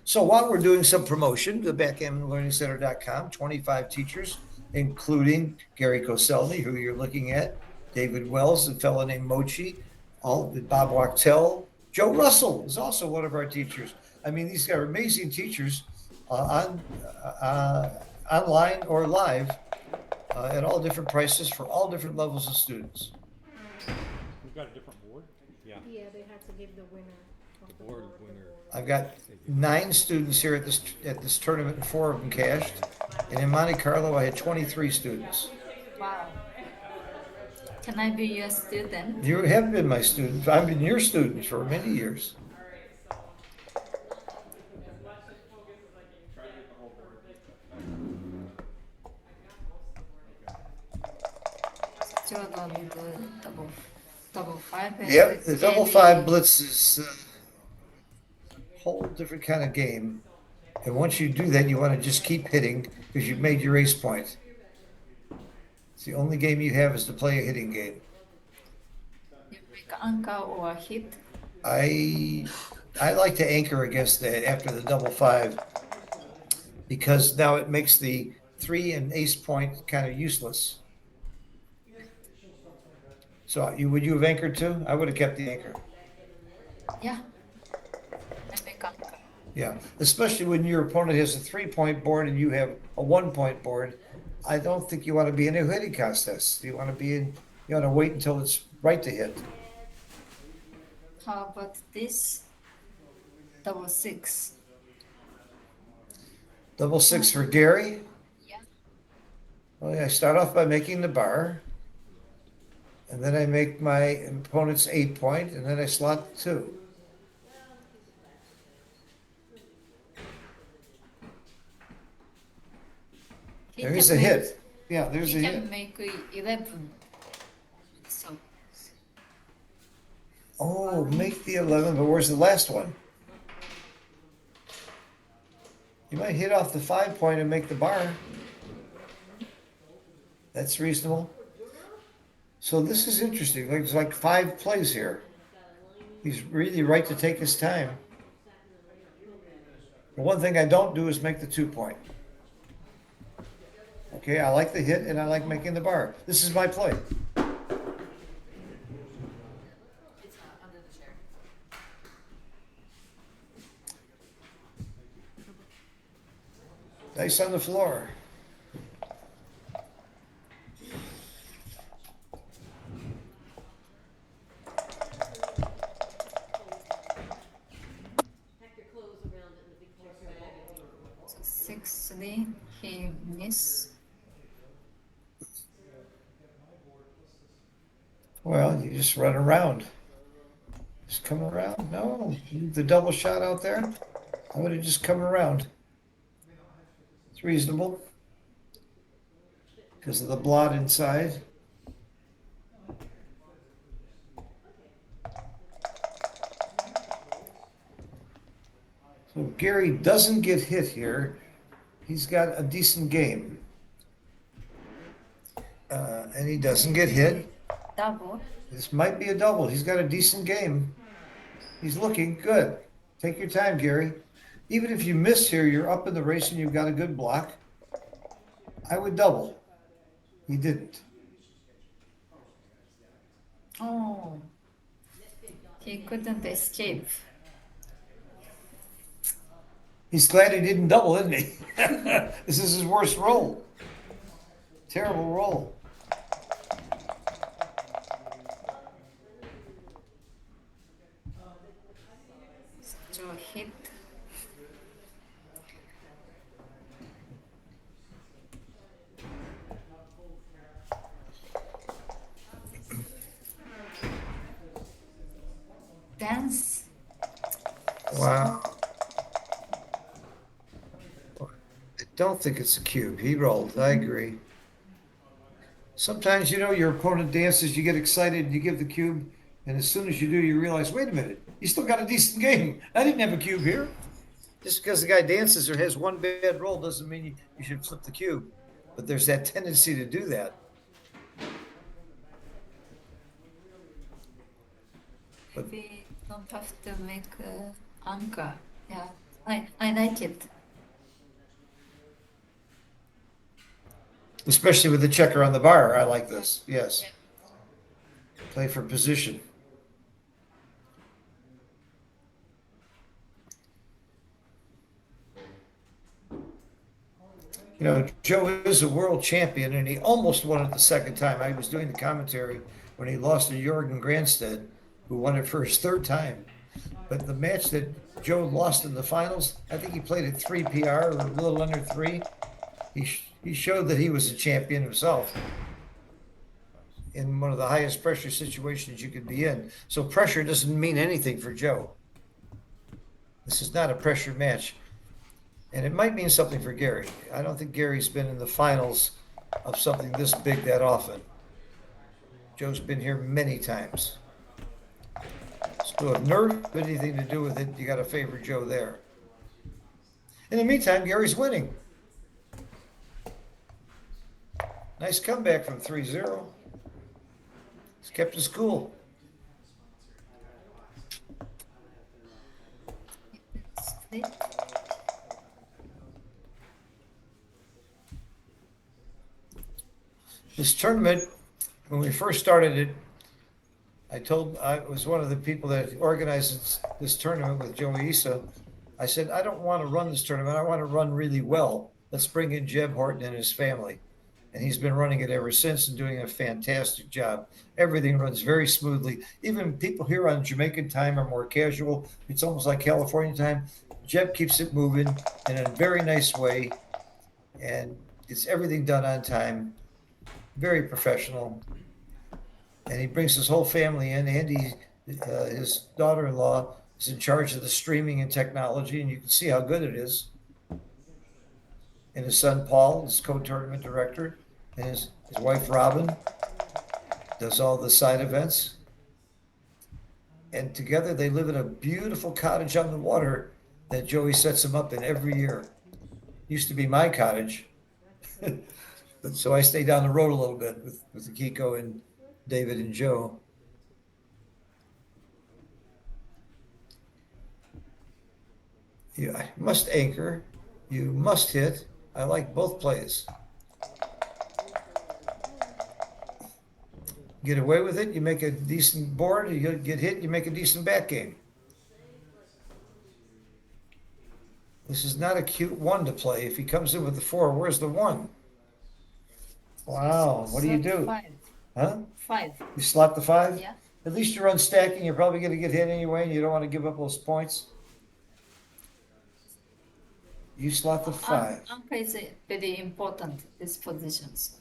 So while we're doing some promotion, the backgammonlearningcenter.com, 25 teachers, including Gary Koscielny, who you're looking at, David Wells, a fellow named Mochi, Bob Wachtel, Joe Russell is also one of our teachers. I mean, these are amazing teachers online or live at all different prices for all different levels of students. We've got a different board? Yeah. Yeah, they had to give the winner of the Board board the winner. board. I've got 9 students here at this tournament, and 4 of them cashed. And in Monte Carlo, I had 23 students. Wow. Can I be your student? You have been my student. I've been your student for many years. Still gonna do double five. Yep, the double five blitz is a whole different kind of game. And once you do that, you want to just keep hitting because you've made your ace point. It's the only game you have is to play a hitting game. You make anchor or hit. I like to anchor against that after the double five because now it makes the 3 and ace point kind of useless. So would you have anchored too? I would have kept the anchor. Yeah. I make anchor. Yeah, especially when your opponent has a 3-point board and you have a 1-point board. I don't think you want to be in a hitting contest. You want to wait until it's right to hit. How about this? Double six. Double 6 for Gary. Yeah. Well, I start off by making the bar. And then I make my opponent's 8-point, and then I slot 2. There's a hit. Yeah, there's a You hit. can make 11. So Oh, make the 11, but where's the last one? You might hit off the 5-point and make the bar. That's reasonable. So this is interesting. There's like 5 plays here. He's really right to take his time. The one thing I don't do is make the 2-point. Okay, I like the hit and I like making the bar. This is my play. Dice on the floor. 6-3. He miss. Well, you just run around. Just come around. No, leave the double shot out there. I would have just come around. It's reasonable. Because of the blot inside. So if Gary doesn't get hit here, he's got a decent game. And he doesn't get hit. Double. This might be a double. He's got a decent game. He's looking good. Take your time, Gary. Even if you miss here, you're up in the race and you've got a good block. I would double. He didn't. Oh. He couldn't escape. He's glad he didn't double, isn't he? This is his worst roll. Terrible roll. Joe hit. Dance. Wow. I don't think it's a cube. He rolled. I agree. Sometimes, your opponent dances, you get excited, you give the cube, and as soon as you do, you realize, wait a minute, you still got a decent game. I didn't have a cube here. Just because the guy dances or has one bad roll doesn't mean you should flip the cube. But there's that tendency to do that. We don't have to make anchor. Yeah, I like it. Especially with the checker on the bar. I like this. Yes. Play for position. Joe is a world champion, and he almost won it the second time. I was doing the commentary when he lost to Jorgen Granstedt, who won it for his third time. But the match that Joe lost in the finals, I think he played at 3 PR or a little under 3. He showed that he was a champion himself in one of the highest pressure situations you could be in. So pressure doesn't mean anything for Joe. This is not a pressure match. And it might mean something for Gary. I don't think Gary's been in the finals of something this big that often. Joe's been here many times. So if nerve have anything to do with it, you got to favor Joe there. In the meantime, Gary's winning. Nice comeback from 3-0. He's kept his cool. Split. This tournament, when we first started it, I was one of the people that organized this tournament with Joey Issa. I said, I don't want to run this tournament. I want to run really well. Let's bring in Jeb Horton and his family. And he's been running it ever since and doing a fantastic job. Everything runs very smoothly. Even people here on Jamaican time are more casual. It's almost like California time. Jeb keeps it moving in a very nice way and gets everything done on time. Very professional. And he brings his whole family in. Andy, his daughter-in-law, is in charge of the streaming and technology, and you can see how good it is. And his son, Paul, is co-tournament director, and his wife, Robin, does all the side events. And together they live in a beautiful cottage on the water that Joey sets them up in every year. Used to be my cottage. So I stay down the road a little bit with Akiko and David and Joe. You must anchor. You must hit. I like both plays. Get away with it, you make a decent board. You get hit, you make a decent back game. This is not a cute 1 to play. If he comes in with the 4, where's the 1? Wow, what do you do? 5. Huh? 5. You slap the 5? Yeah. At least you're unstacking. You're probably going to get hit anyway, and you don't want to give up those points. You slot the 5. Anka is very important, these positions.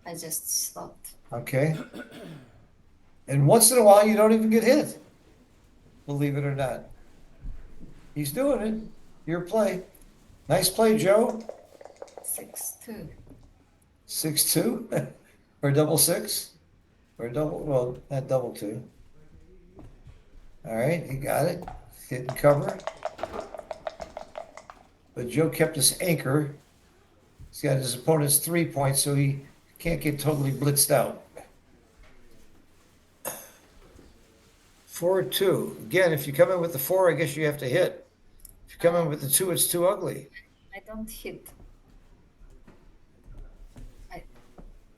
I just slot. Okay. And once in a while, you don't even get hit. Believe it or not. He's doing it. Your play. Nice play, Joe. 6-2. 6-2 or double 6 or double, well, not double 2. All right, he got it. Hit and cover. But Joe kept his anchor. He's got his opponent's 3 points, so he can't get totally blitzed out. 4-2. Again, if you come in with the 4, I guess you have to hit. If you come in with the 2, it's too ugly. I don't hit.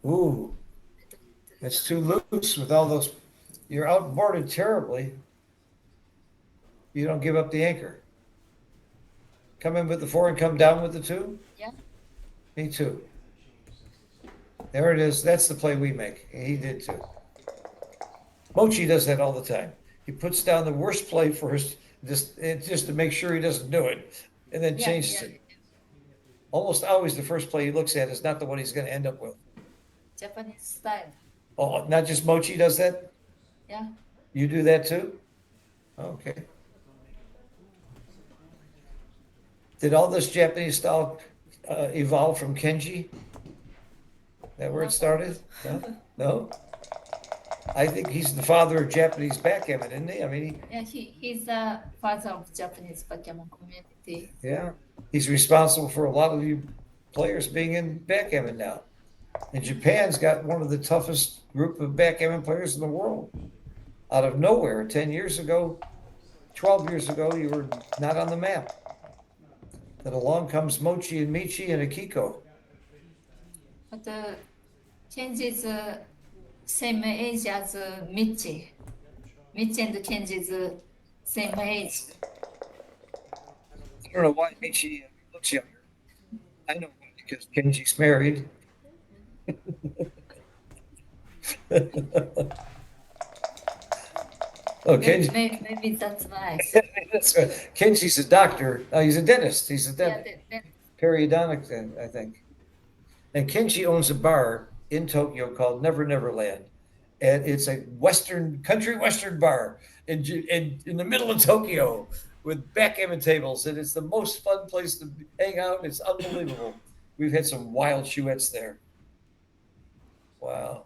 Ooh, that's too loose with all those. You're outboarded terribly. You don't give up the anchor. Come in with the 4 and come down with the 2? Yeah. Me too. There it is. That's the play we make. He did too. Mochi does that all the time. He puts down the worst play first, just to make sure he doesn't do it, and then changes it. Almost always the first play he looks at is not the one he's going to end up with. Japanese style. Oh, not just Mochi does that? Yeah. You do that too? Okay. Did all this Japanese style evolve from Kenji? That where it started? No? No? I think he's the father of Japanese backgammon, isn't he? I mean, Yeah, he's the father of Japanese backgammon community. yeah. He's responsible for a lot of you players being in backgammon now. And Japan's got one of the toughest group of backgammon players in the world. Out of nowhere, 10 years ago, 12 years ago, you were not on the map. Then along comes Mochi and Michi and Akiko. But Kenji is same age as Michi. Michi and Kenji is same age. I don't know why Michi looks younger. I know why, because Kenji's married. Oh, Kenji. Maybe that's why. That's right. Kenji's a doctor. He's a dentist. He's a Yeah, dentist. Periodontic, I think. And Kenji owns a bar in Tokyo called Never Never Land. And it's a country western bar in the middle of Tokyo with backgammon tables. And it's the most fun place to hang out. It's unbelievable. We've had some wild chouettes there. Wow.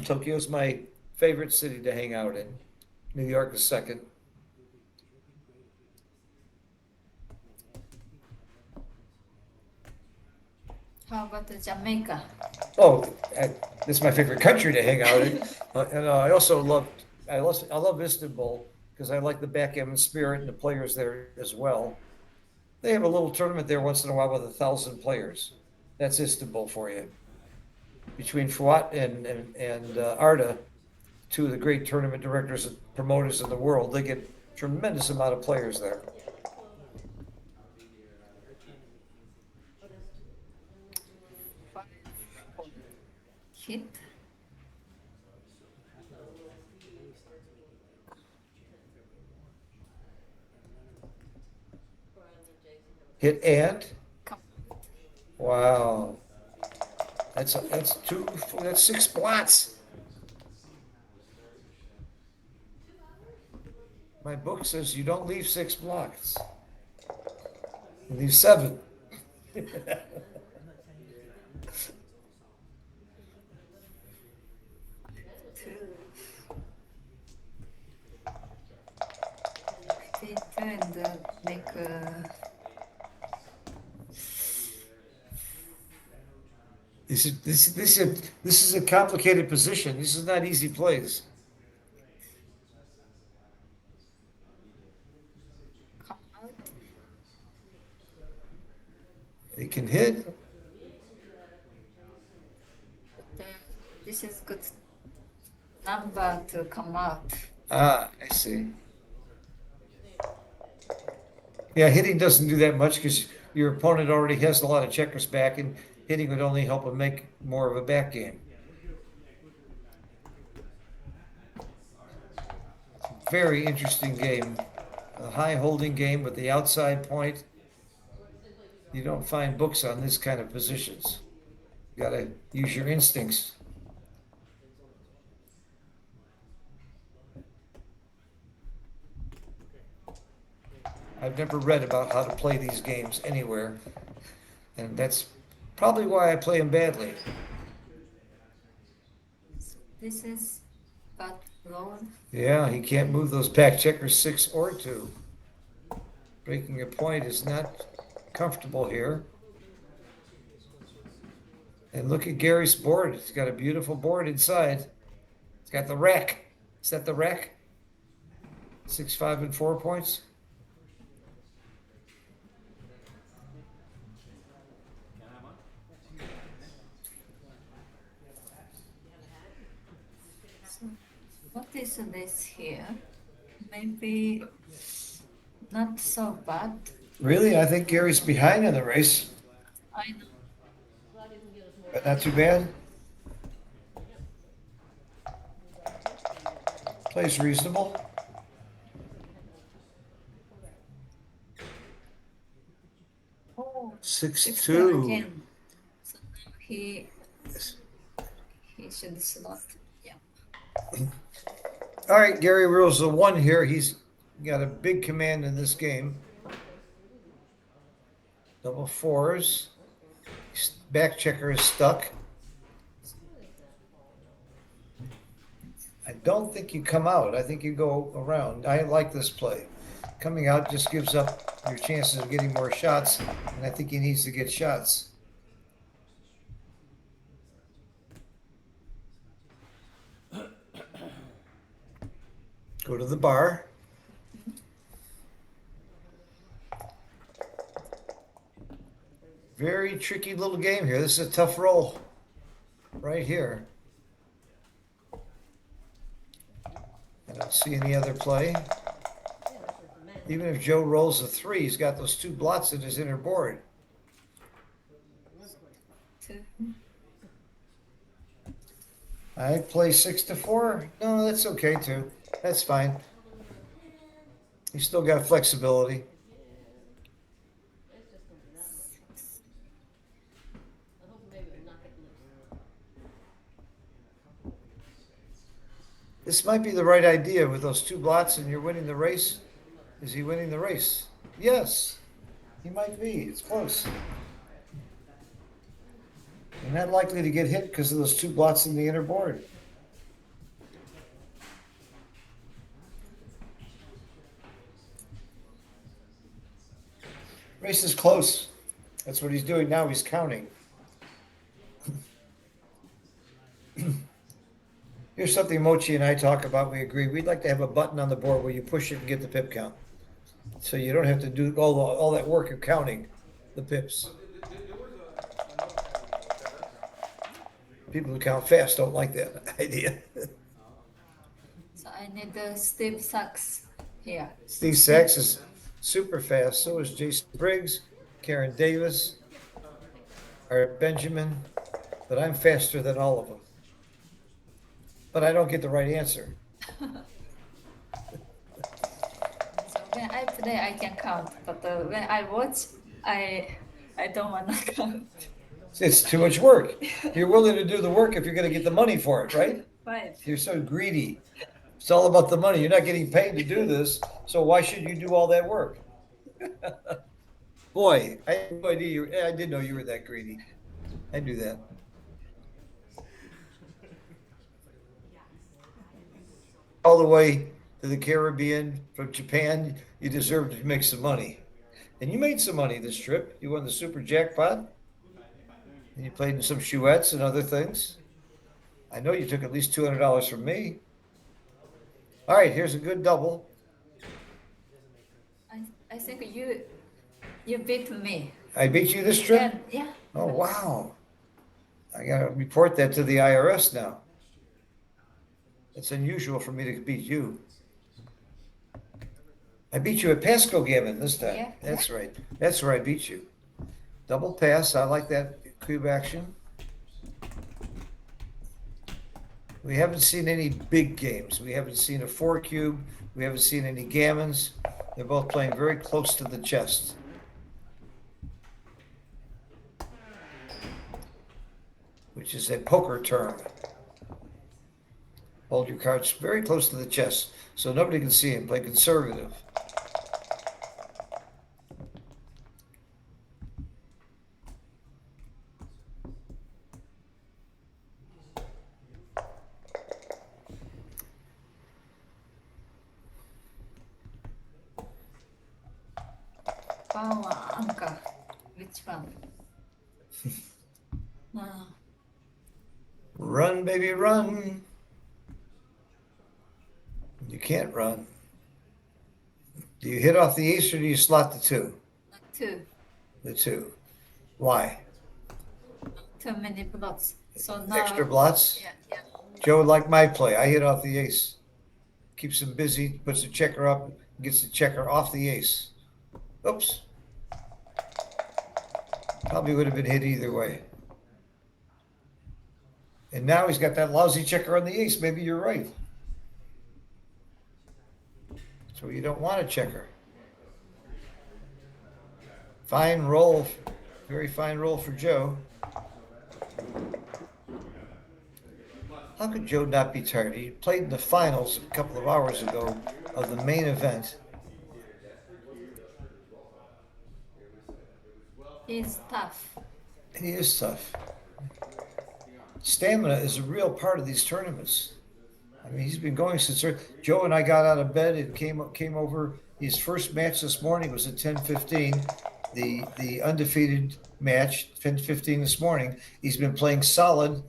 Tokyo's my favorite city to hang out in. New York is second. How about Jamaica? Oh, this is my favorite country to hang out in. And I also love Istanbul because I like the backgammon spirit and the players there as well. They have a little tournament there once in a while with 1,000 players. That's Istanbul for you. Between Fuat and Arda, two of the great tournament directors and promoters in the world, they get tremendous amount of players there. Hit. Hit and? Come. Wow. That's 6 blots. My book says you don't leave 6 blocks. You leave 7. And make This is a complicated position. This is not easy plays. come out. He can hit. This is good number to come out. Ah, I see. Yeah, hitting doesn't do that much because your opponent already has a lot of checkers back, and hitting would only help him make more of a back game. Very interesting game. A high holding game with the outside point. You don't find books on this kind of positions. You gotta use your instincts. I've never read about how to play these games anywhere, and that's probably why I play them badly. This is bad roll. Yeah, he can't move those back checkers 6 or 2. Breaking a point is not comfortable here. And look at Gary's board. He's got a beautiful board inside. It's got the rack. Is that the rack? 6, 5, and 4 points. So what is this here? Maybe not so bad. Really? I think Gary's behind in the race, I know. but not too bad. Plays reasonable. Oh, 6, it's 2. again. So now he should slot. Yeah. All right, Gary rules the 1 here. He's got a big command in this game. Double 4s. Back checker is stuck. I don't think you come out. I think you go around. I like this play. Coming out just gives up your chances of getting more shots, and I think he needs to get shots. Go to the bar. Very tricky little game here. This is a tough roll right here. I don't see any other play. Even if Joe rolls a 3, he's got those 2 blots in his inner board. 2. I play 6 to 4. No, that's okay too. That's fine. You still got flexibility. This might be the right idea with those 2 blots and you're winning the race. Is he winning the race? Yes, he might be. It's close. You're not likely to get hit because of those 2 blots in the inner board. Race is close. That's what he's doing now. He's counting. Here's something Mochi and I talk about. We agree. We'd like to have a button on the board where you push it and get the pip count. So you don't have to do all that work of counting the pips. People who count fast don't like that idea. So I need the Steve Sachs here. Steve Sachs is super fast. So is Jason Briggs, Karen Davis, Art Benjamin. But I'm faster than all of them. But I don't get the right answer. So when I play, I can count, but when I watch, I don't want to count. It's too much work. You're willing to do the work if you're going to get the money for it, right? Right. You're so greedy. It's all about the money. You're not getting paid to do this, so why should you do all that work? Boy, I had no idea I didn't know you were that greedy. I knew that. All the way to the Caribbean from Japan, you deserve to make some money. And you made some money this trip. You won the super jackpot. And you played in some chouettes and other things. I know you took at least $200 from me. All right, here's a good double. I think you beat me. I beat you this trip? And, yeah. Oh, wow. I got to report that to the IRS now. It's unusual for me to beat you. I beat you at Backgammon this time. Yeah. That's right. That's where I beat you. Double pass. I like that cube action. We haven't seen any big games. We haven't seen a 4 cube. We haven't seen any gammons. They're both playing very close to the chest. Which is a poker term. Hold your cards very close to the chest so nobody can see them. Play conservative. Power anchor. Which one? Run, baby, run. You can't run. Do you hit off the ace or do you slot the 2? 2. The 2. Why? Too many blocks. So now. Extra blots? Yeah. Joe, like my play, I hit off the ace. Keeps him busy, puts the checker up, gets the checker off the ace. Oops. Probably would have been hit either way. And now he's got that lousy checker on the ace. Maybe you're right. So you don't want a checker. Fine roll. Very fine roll for Joe. How could Joe not be tired? He played in the finals a couple of hours ago of the main event. He's tough. And he is tough. Stamina is a real part of these tournaments. I mean, he's been going since Joe and I got out of bed and came over. His first match this morning was at 10:15. The undefeated match, 10:15 this morning. He's been playing solid.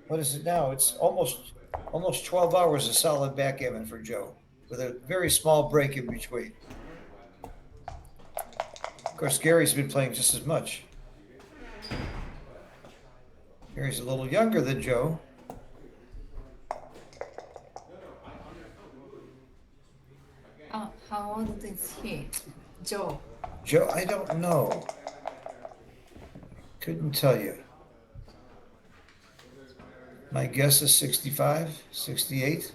What is it now? It's almost 12 hours of solid backgammon for Joe, with a very small break in between. Of course, Gary's been playing just as much. Gary's a little younger than Joe. How old is he? Joe. Joe, I don't know. Couldn't tell you. My guess is 65, 68,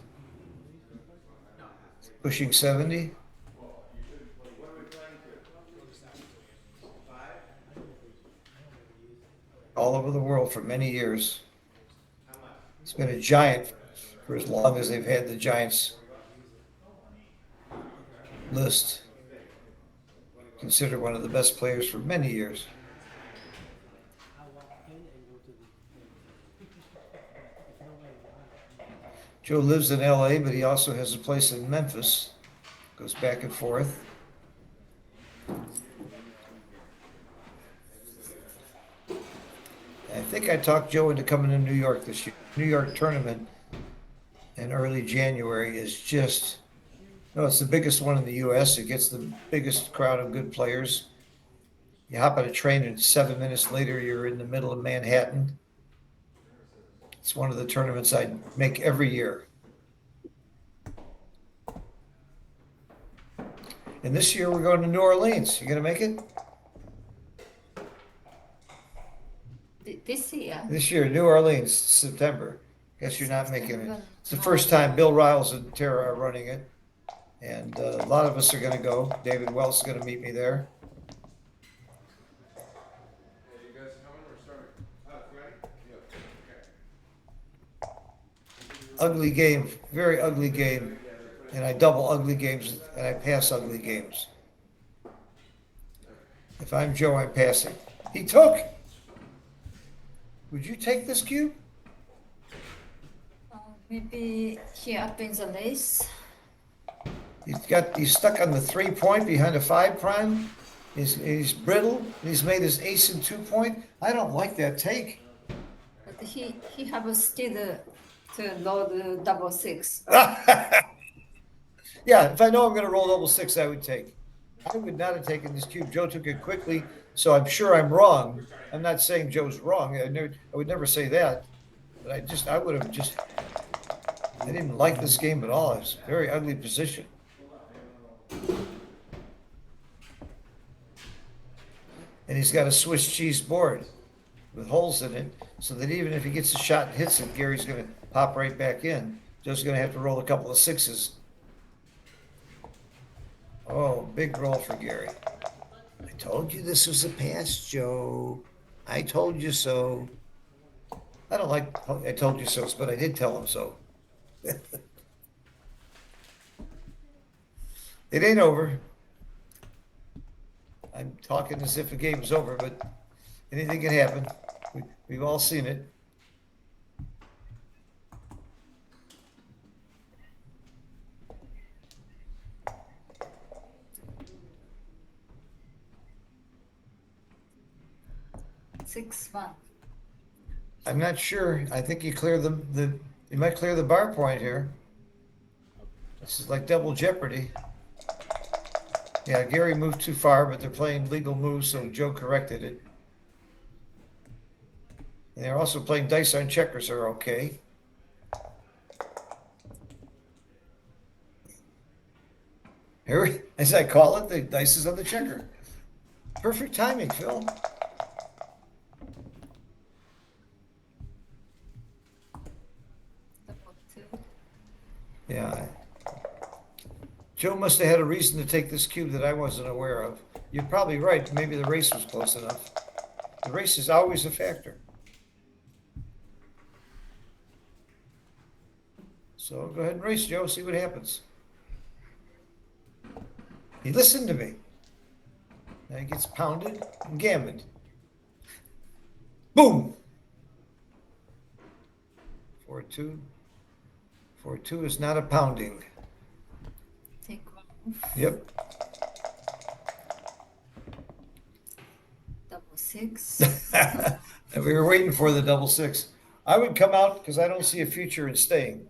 pushing 70. All over the world for many years. He's been a giant for as long as they've had the Giants list. Considered one of the best players for many years. Joe lives in LA, but he also has a place in Memphis. Goes back and forth. I think I talked Joe into coming to New York this year. New York tournament in early January is just, no, it's the biggest one in the U.S. It gets the biggest crowd of good players. You hop on a train and 7 minutes later, you're in the middle of Manhattan. It's one of the tournaments I make every year. And this year we're going to New Orleans. You gonna make it? This year? This year, New Orleans, September. Guess you're not making it. It's the first time Bill Riles and Tara are running it. And a lot of us are gonna go. David Wells is gonna meet me there. Ugly game, very ugly game. And I double ugly games and I pass ugly games. If I'm Joe, I'm passing. He took. Would you take this cube? Maybe he up in the race. He's stuck on the 3-point behind a 5 prime. He's brittle. He's made his ace and 2-point. I don't like that take. But he have a still to load the double 6. Yeah, if I know I'm going to roll double 6, I would take. I would not have taken this cube. Joe took it quickly, so I'm sure I'm wrong. I'm not saying Joe's wrong. I would never say that. But I would have just, I didn't like this game at all. It's a very ugly position. And he's got a Swiss cheese board with holes in it, so that even if he gets a shot and hits it, Gary's going to pop right back in. Just gonna have to roll a couple of sixes. Oh, big roll for Gary. I told you this was a pass, Joe. I told you so. I don't like I told you so, but I did tell him so. It ain't over. I'm talking as if the game's over, but anything can happen. We've all seen it. Six one. I'm not sure. I think you clear you might clear the bar point here. This is like double jeopardy. Yeah, Gary moved too far, but they're playing legal moves, so Joe corrected it. And they're also playing dice on checkers are okay. Here, as I call it, the dice is on the checker. Perfect timing, Phil. Double two. Yeah. Joe must have had a reason to take this cube that I wasn't aware of. You're probably right. Maybe the race was close enough. The race is always a factor. So go ahead and race, Joe. See what happens. He listened to me. Now he gets pounded and gammoned. Boom! 4-2. 4-2 is not a pounding. Take one. Yep. Double six. And we were waiting for the double six. I would come out because I don't see a future in staying.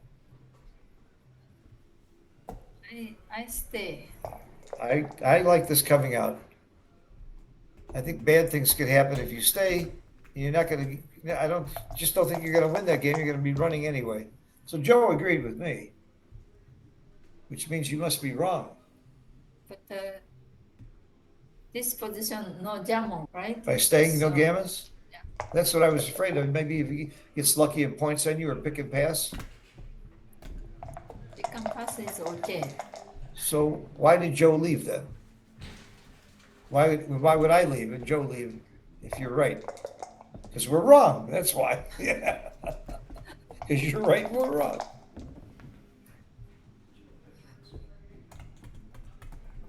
I stay. I like this coming out. I think bad things could happen if you stay. You're not going to. I don't think you're going to win that game. You're going to be running anyway. So Joe agreed with me, which means you must be wrong. But this position no jamon, right? By staying, no So, gammons. yeah. That's what I was afraid of. Maybe if he gets lucky and points on you or pick and pass. Pick and pass is okay. So why did Joe leave then? Why would I leave and Joe leave if you're right? Because we're wrong. That's why. Yeah. Because you're right and we're wrong.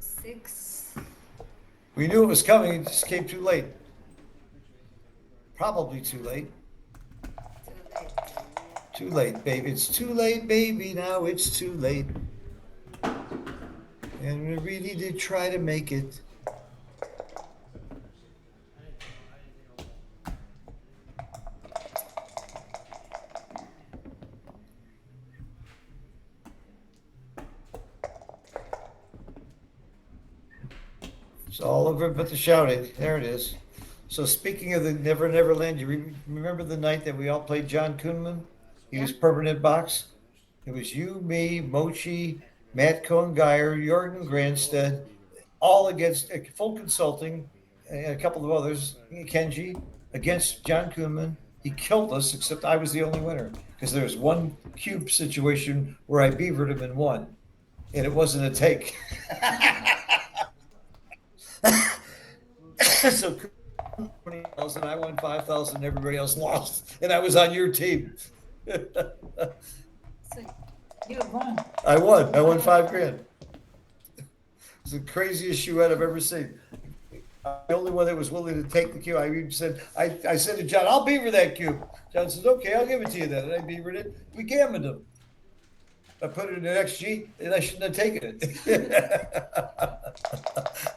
Six. We knew it was coming. It just came too late. Probably too late. Too late. Too late, baby. It's too late, baby. Now it's too late. And we really did try to make it. It's all over but the shouting. There it is. So speaking of the Never Never Land, you remember the night that we all played John Kuhnman? He was permanent box. It was you, me, Mochi, Matt Cohen-Geyer, Jorgen Granstead, all against full consulting, and a couple of others, Kenji, against John Kuhnman. He killed us, except I was the only winner because there was one cube situation where I beavered him and won, and it wasn't a take. So 20,000, I won 5,000, everybody else lost, and I was on your team. So you won. I won. I won $5,000. It's the craziest shoe-out I've ever seen. I'm the only one that was willing to take the cube. I even said, I said to John, I'll beaver that cube. John says, okay, I'll give it to you then. And I beavered it. We gammoned him. I put it in an XG, and I shouldn't have taken it.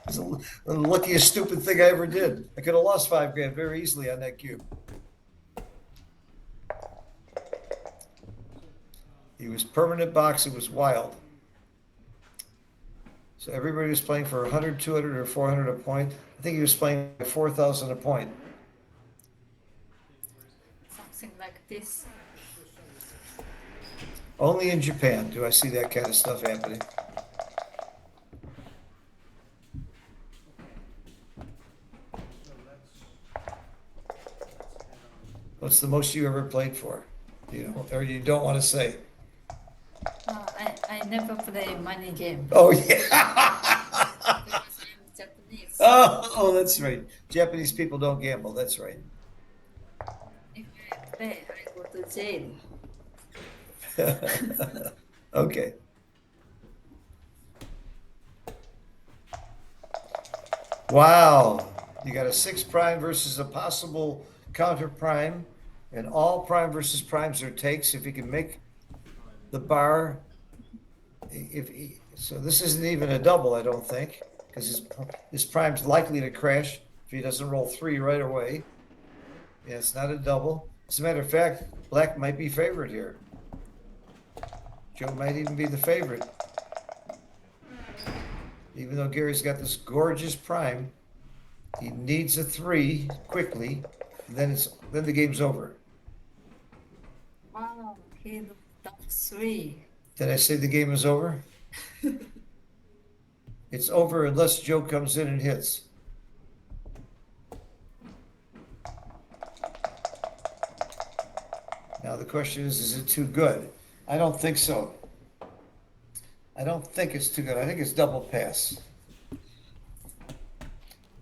It's the luckiest stupid thing I ever did. I could have lost $5,000 very easily on that cube. He was permanent box. It was wild. So everybody was playing for 100, 200, or 400 a point. I think he was playing for 4,000 a point. Something like this. Only in Japan do I see that kind of stuff happening. What's the most you ever played for? Or you don't want to say? I never play money game Oh, yeah. because I'm Japanese. Oh, that's right. Japanese people don't gamble. That's right. If I play, I go to jail. Okay. Wow. You got a 6 prime versus a possible counter prime, and all prime versus primes are takes. If you can make the bar, so this isn't even a double, I don't think, because his prime's likely to crash if he doesn't roll 3 right away. Yeah, it's not a double. As a matter of fact, black might be favored here. Joe might even be the favorite. Even though Gary's got this gorgeous prime, he needs a 3 quickly, and then the game's over. Wow, he looked up 3. Did I say the game is over? It's over unless Joe comes in and hits. Now the question is it too good? I don't think so. I don't think it's too good. I think it's double pass.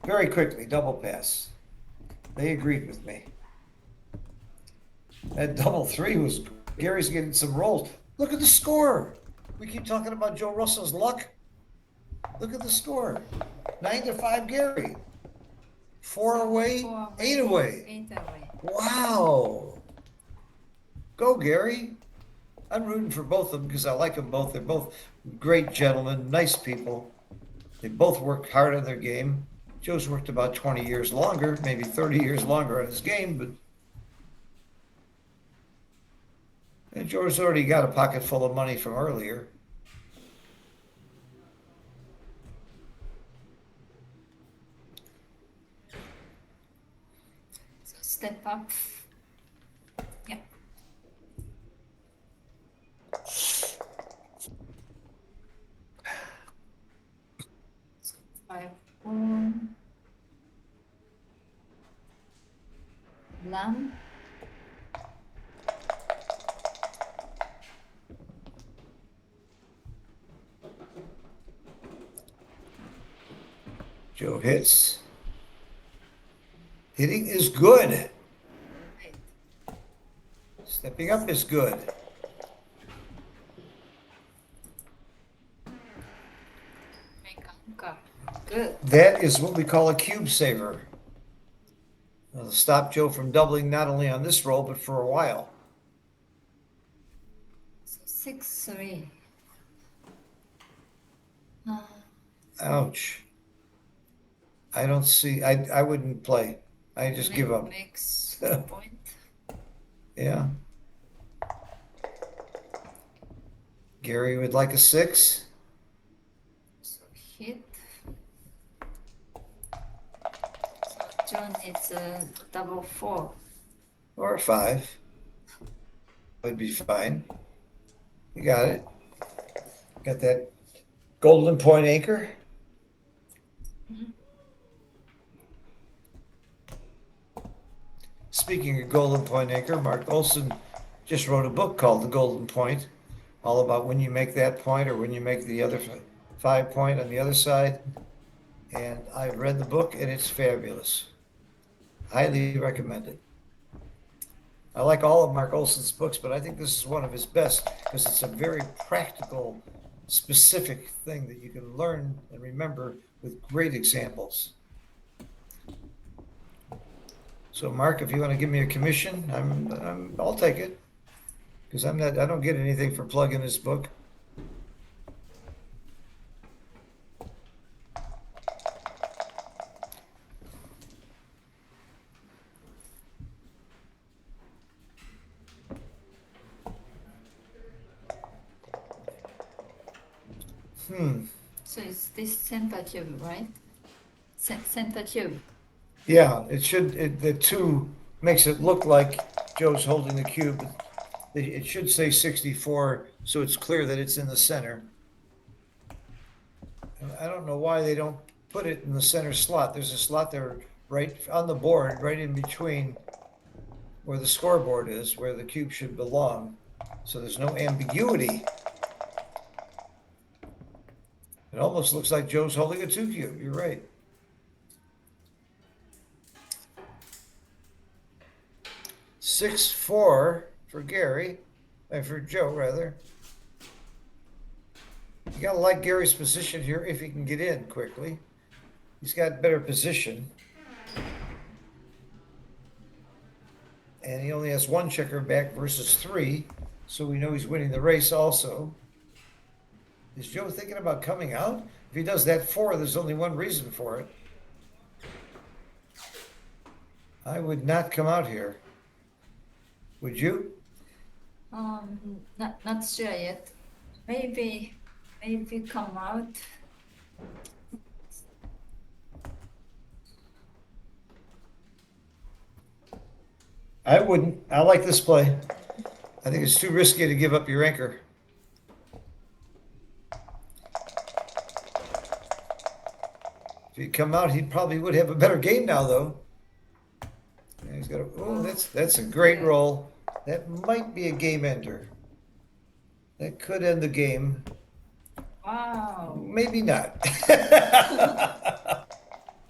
Very quickly, double pass. They agreed with me. That double 3 was, Gary's getting some rolls. Look at the score. We keep talking about Joe Russell's luck. Look at the score. 9-5 Gary. 4 away, 8 away. 8 away. Wow. Go, Gary. I'm rooting for both of them because I like them both. They're both great gentlemen, nice people. They both work hard on their game. Joe's worked about 20 years longer, maybe 30 years longer on his game, but and Joe's already got a pocket full of money from earlier. So step up. Yeah. So 5, 4. Lamb. Joe hits. Hitting is good. Wait. Stepping up is good. Make anchor. Good. That is what we call a cube saver. It'll stop Joe from doubling not only on this roll, but for a while. So 6, 3. Ouch. I don't see, I wouldn't play. I just give up. Makes a point. Yeah. Gary would like a 6. So hit. So John needs a double 4. Or a 5. Would be fine. You got it. Got that golden point anchor. Speaking of golden point anchor, Mark Olson just wrote a book called The Golden Point, all about when you make that point or when you make the other 5 point on the other side. And I've read the book and it's fabulous. Highly recommended. I like all of Mark Olson's books, but I think this is one of his best because it's a very practical, specific thing that you can learn and remember with great examples. So, Mark, if you want to give me a commission, I'll take it because I don't get anything for plugging this book. So it's this center cube, right? Center cube. Yeah, the 2 makes it look like Joe's holding the cube. It should say 64, so it's clear that it's in the center. I don't know why they don't put it in the center slot. There's a slot there right on the board, right in between where the scoreboard is, where the cube should belong. So there's no ambiguity. It almost looks like Joe's holding a 2 cube. You're right. Six, 4 for Gary, and for Joe rather. You gotta like Gary's position here if he can get in quickly. He's got better position. And he only has 1 checker back versus 3, so we know he's winning the race also. Is Joe thinking about coming out? If he does that 4, there's only one reason for it. I would not come out here. Would you? Not sure yet. Maybe come out. I wouldn't. I like this play. I think it's too risky to give up your anchor. If he'd come out, he probably would have a better game now, though. Yeah, he's got a, oh, that's a great roll. That might be a game ender. That could end the game. Wow. Maybe not.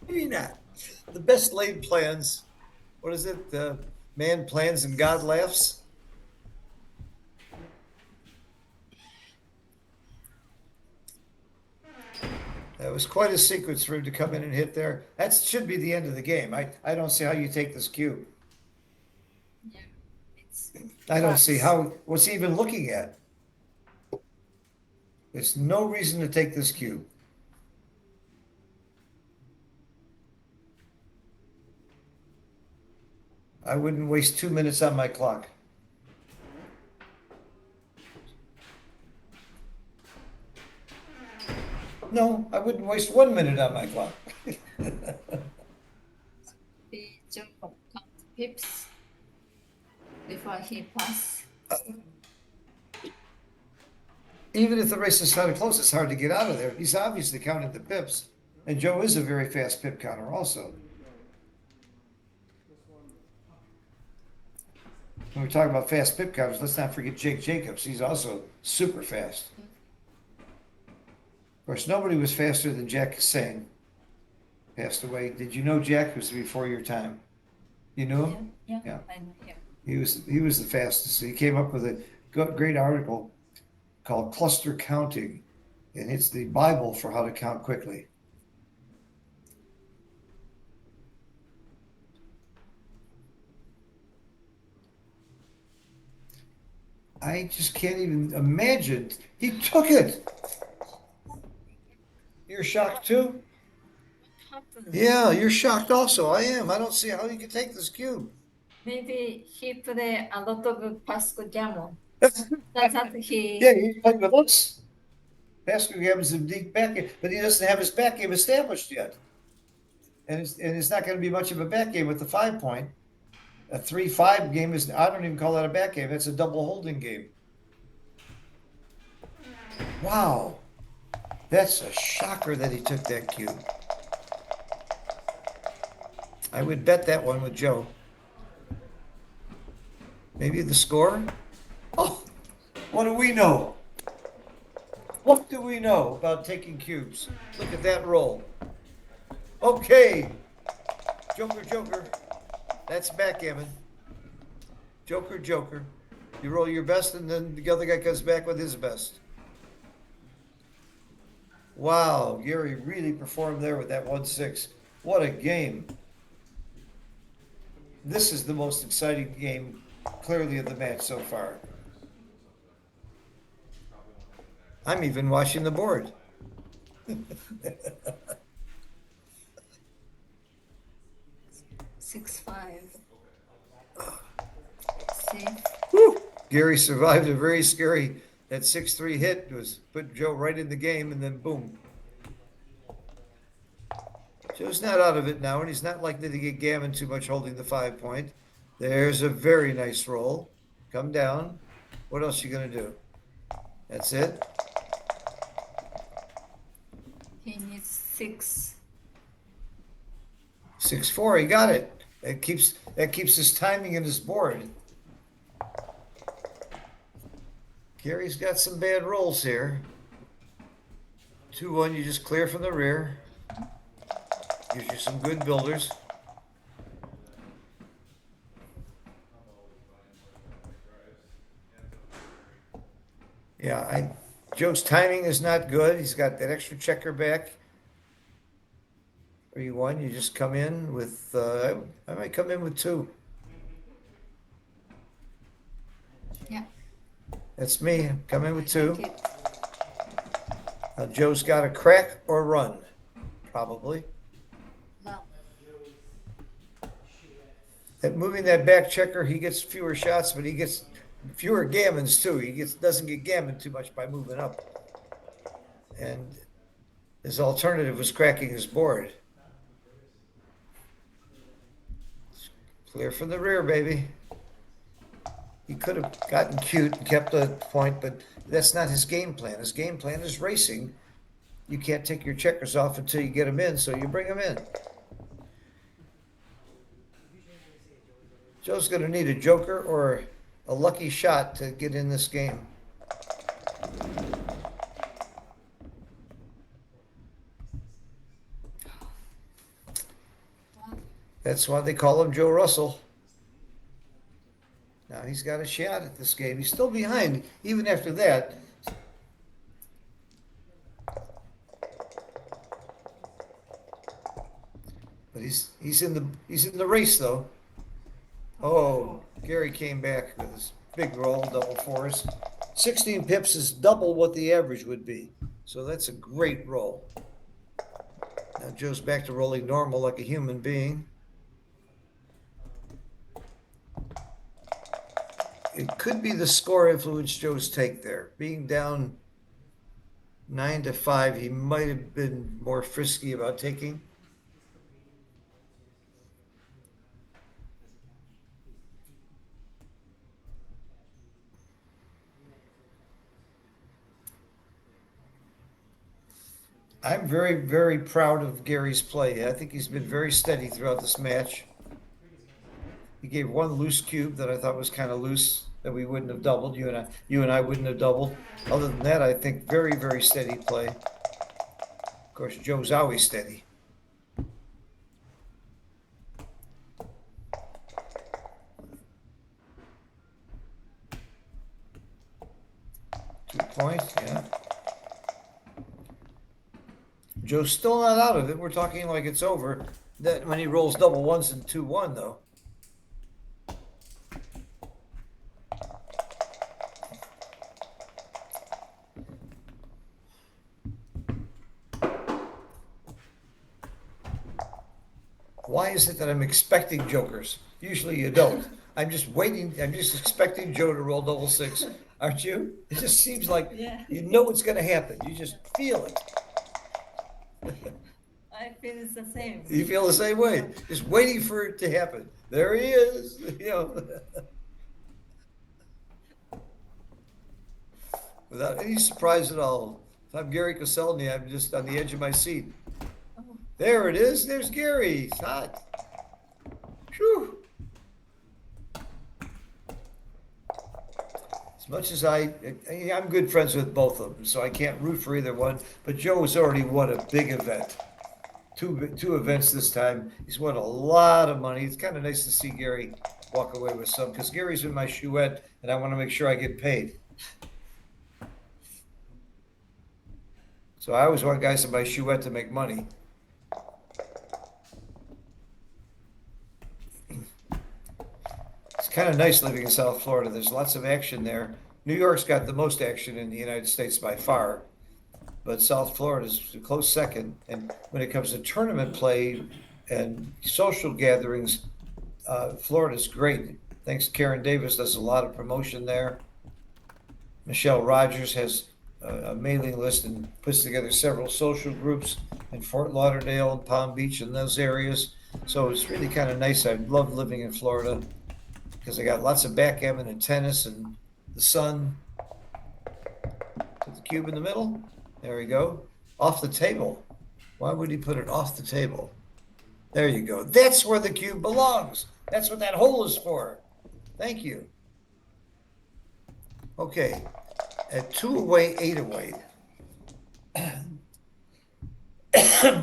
Maybe not. The best laid plans. What is it? Man plans and God laughs. That was quite a sequence for him to come in and hit there. That should be the end of the game. I don't see how you take this cube. Yeah. It's I don't see how, what's he even looking at? There's no reason to take this cube. I wouldn't waste 2 minutes on my clock. No, I wouldn't waste 1 minute on my clock. the Joe count pips before he pass. Even if the race is kind of close, it's hard to get out of there. He's obviously counting the pips. And Joe is a very fast pip counter also. When we talk about fast pip counters, let's not forget Jake Jacobs. He's also super fast. Of course, nobody was faster than Jack Hussein. Passed away. Did you know Jack was before your time? You knew him? Yeah. Yeah. I know. Yeah. He was the fastest. He came up with a great article called Cluster Counting, and it's the Bible for how to count quickly. I just can't even imagine. He took it. You're shocked too? Happened. Yeah, you're shocked also. I am. I don't see how you can take this cube. Maybe he play a lot of Backgammon. That's what he. Yeah, he's playing with us. Backgammon's a deep back game, but he doesn't have his back game established yet. And it's not going to be much of a back game with the 5 point. A 3-5 game is, I don't even call that a back game. That's a double holding game. Wow. That's a shocker that he took that cube. I would bet that one with Joe. Maybe the score? Oh, what do we know? What do we know about taking cubes? Look at that roll. Okay. Joker, Joker. That's backgammon. Joker, Joker. You roll your best, and then the other guy comes back with his best. Wow, Gary really performed there with that 1-6. What a game. This is the most exciting game, clearly, of the match so far. I'm even watching the board. 6-5. See? Whew. Gary survived a very scary, that 6-3 hit was put Joe right in the game, and then boom. Joe's not out of it now, and he's not likely to get Gammon too much holding the 5 point. There's a very nice roll. Come down. What else you gonna do? That's it? He needs 6. 6-4, he got it. That keeps his timing and his board. Gary's got some bad rolls here. 2-1, you just clear from the rear. Gives you some good builders. Yeah, Joe's timing is not good. He's got that extra checker back. 3-1, you just come in with, I might come in with 2. Yeah. That's me. Come in with 2. Okay. Now Joe's got to crack or run, probably. No. Moving that back checker, he gets fewer shots, but he gets fewer gammons too. He doesn't get gammon too much by moving up. And his alternative was cracking his board. Clear from the rear, baby. He could have gotten cute and kept the point, but that's not his game plan. His game plan is racing. You can't take your checkers off until you get them in, so you bring them in. Joe's going to need a joker or a lucky shot to get in this game. That's why they call him Joe Russell. Now he's got a shot at this game. He's still behind, even after that. But he's in the race though. Oh, Gary came back with his big roll, double fours. 16 pips is double what the average would be. So that's a great roll. Now Joe's back to rolling normal like a human being. It could be the score influenced Joe's take there. Being down 9-5, he might have been more frisky about taking. I'm very, very proud of Gary's play. I think he's been very steady throughout this match. He gave one loose cube that I thought was kind of loose that we wouldn't have doubled. You and I wouldn't have doubled. Other than that, I think very, very steady play. Of course, Joe's always steady. Points, yeah. Joe's still not out of it. We're talking like it's over. That when he rolls double ones and 2-1 though. Why is it that I'm expecting jokers? Usually you don't. I'm just waiting. I'm just expecting Joe to roll double 6. Aren't you? It just seems like you know what's going to happen. You just feel it. I feel it's the same. You feel the same way. Just waiting for it to happen. There he is. You know. Without any surprise at all. If I'm Gary Koscielny, I'm just on the edge of my seat. There it is. There's Gary. It's hot. Whew. As much as I'm good friends with both of them, so I can't root for either one. But Joe has already won a big event. Two events this time. He's won a lot of money. It's kind of nice to see Gary walk away with some, because Gary's in my chouette, and I want to make sure I get paid. So I always want guys in my chouette to make money. It's kind of nice living in South Florida. There's lots of action there. New York's got the most action in the United States by far, but South Florida's a close second. And when it comes to tournament play and social gatherings, Florida's great. Thanks, Karen Davis does a lot of promotion there. Michelle Rogers has a mailing list and puts together several social groups in Fort Lauderdale and Palm Beach and those areas. So it's really kind of nice. I love living in Florida because I got lots of backgammon and tennis and the sun. Put the cube in the middle. There we go. Off the table. Why would he put it off the table? There you go. That's where the cube belongs. That's what that hole is for. Thank you. Okay, at 2 away, 8 away.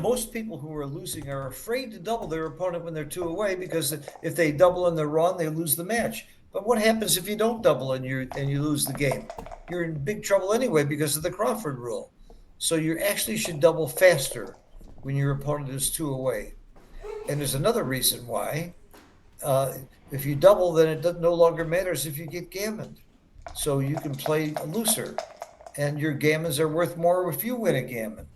Most people who are losing are afraid to double their opponent when they're 2 away because if they double and they're wrong, they lose the match. But what happens if you don't double and you lose the game? You're in big trouble anyway because of the Crawford rule. So you actually should double faster when your opponent is 2 away. And there's another reason why. If you double, then it no longer matters if you get gammoned. So you can play looser, and your gammons are worth more if you win a gammon.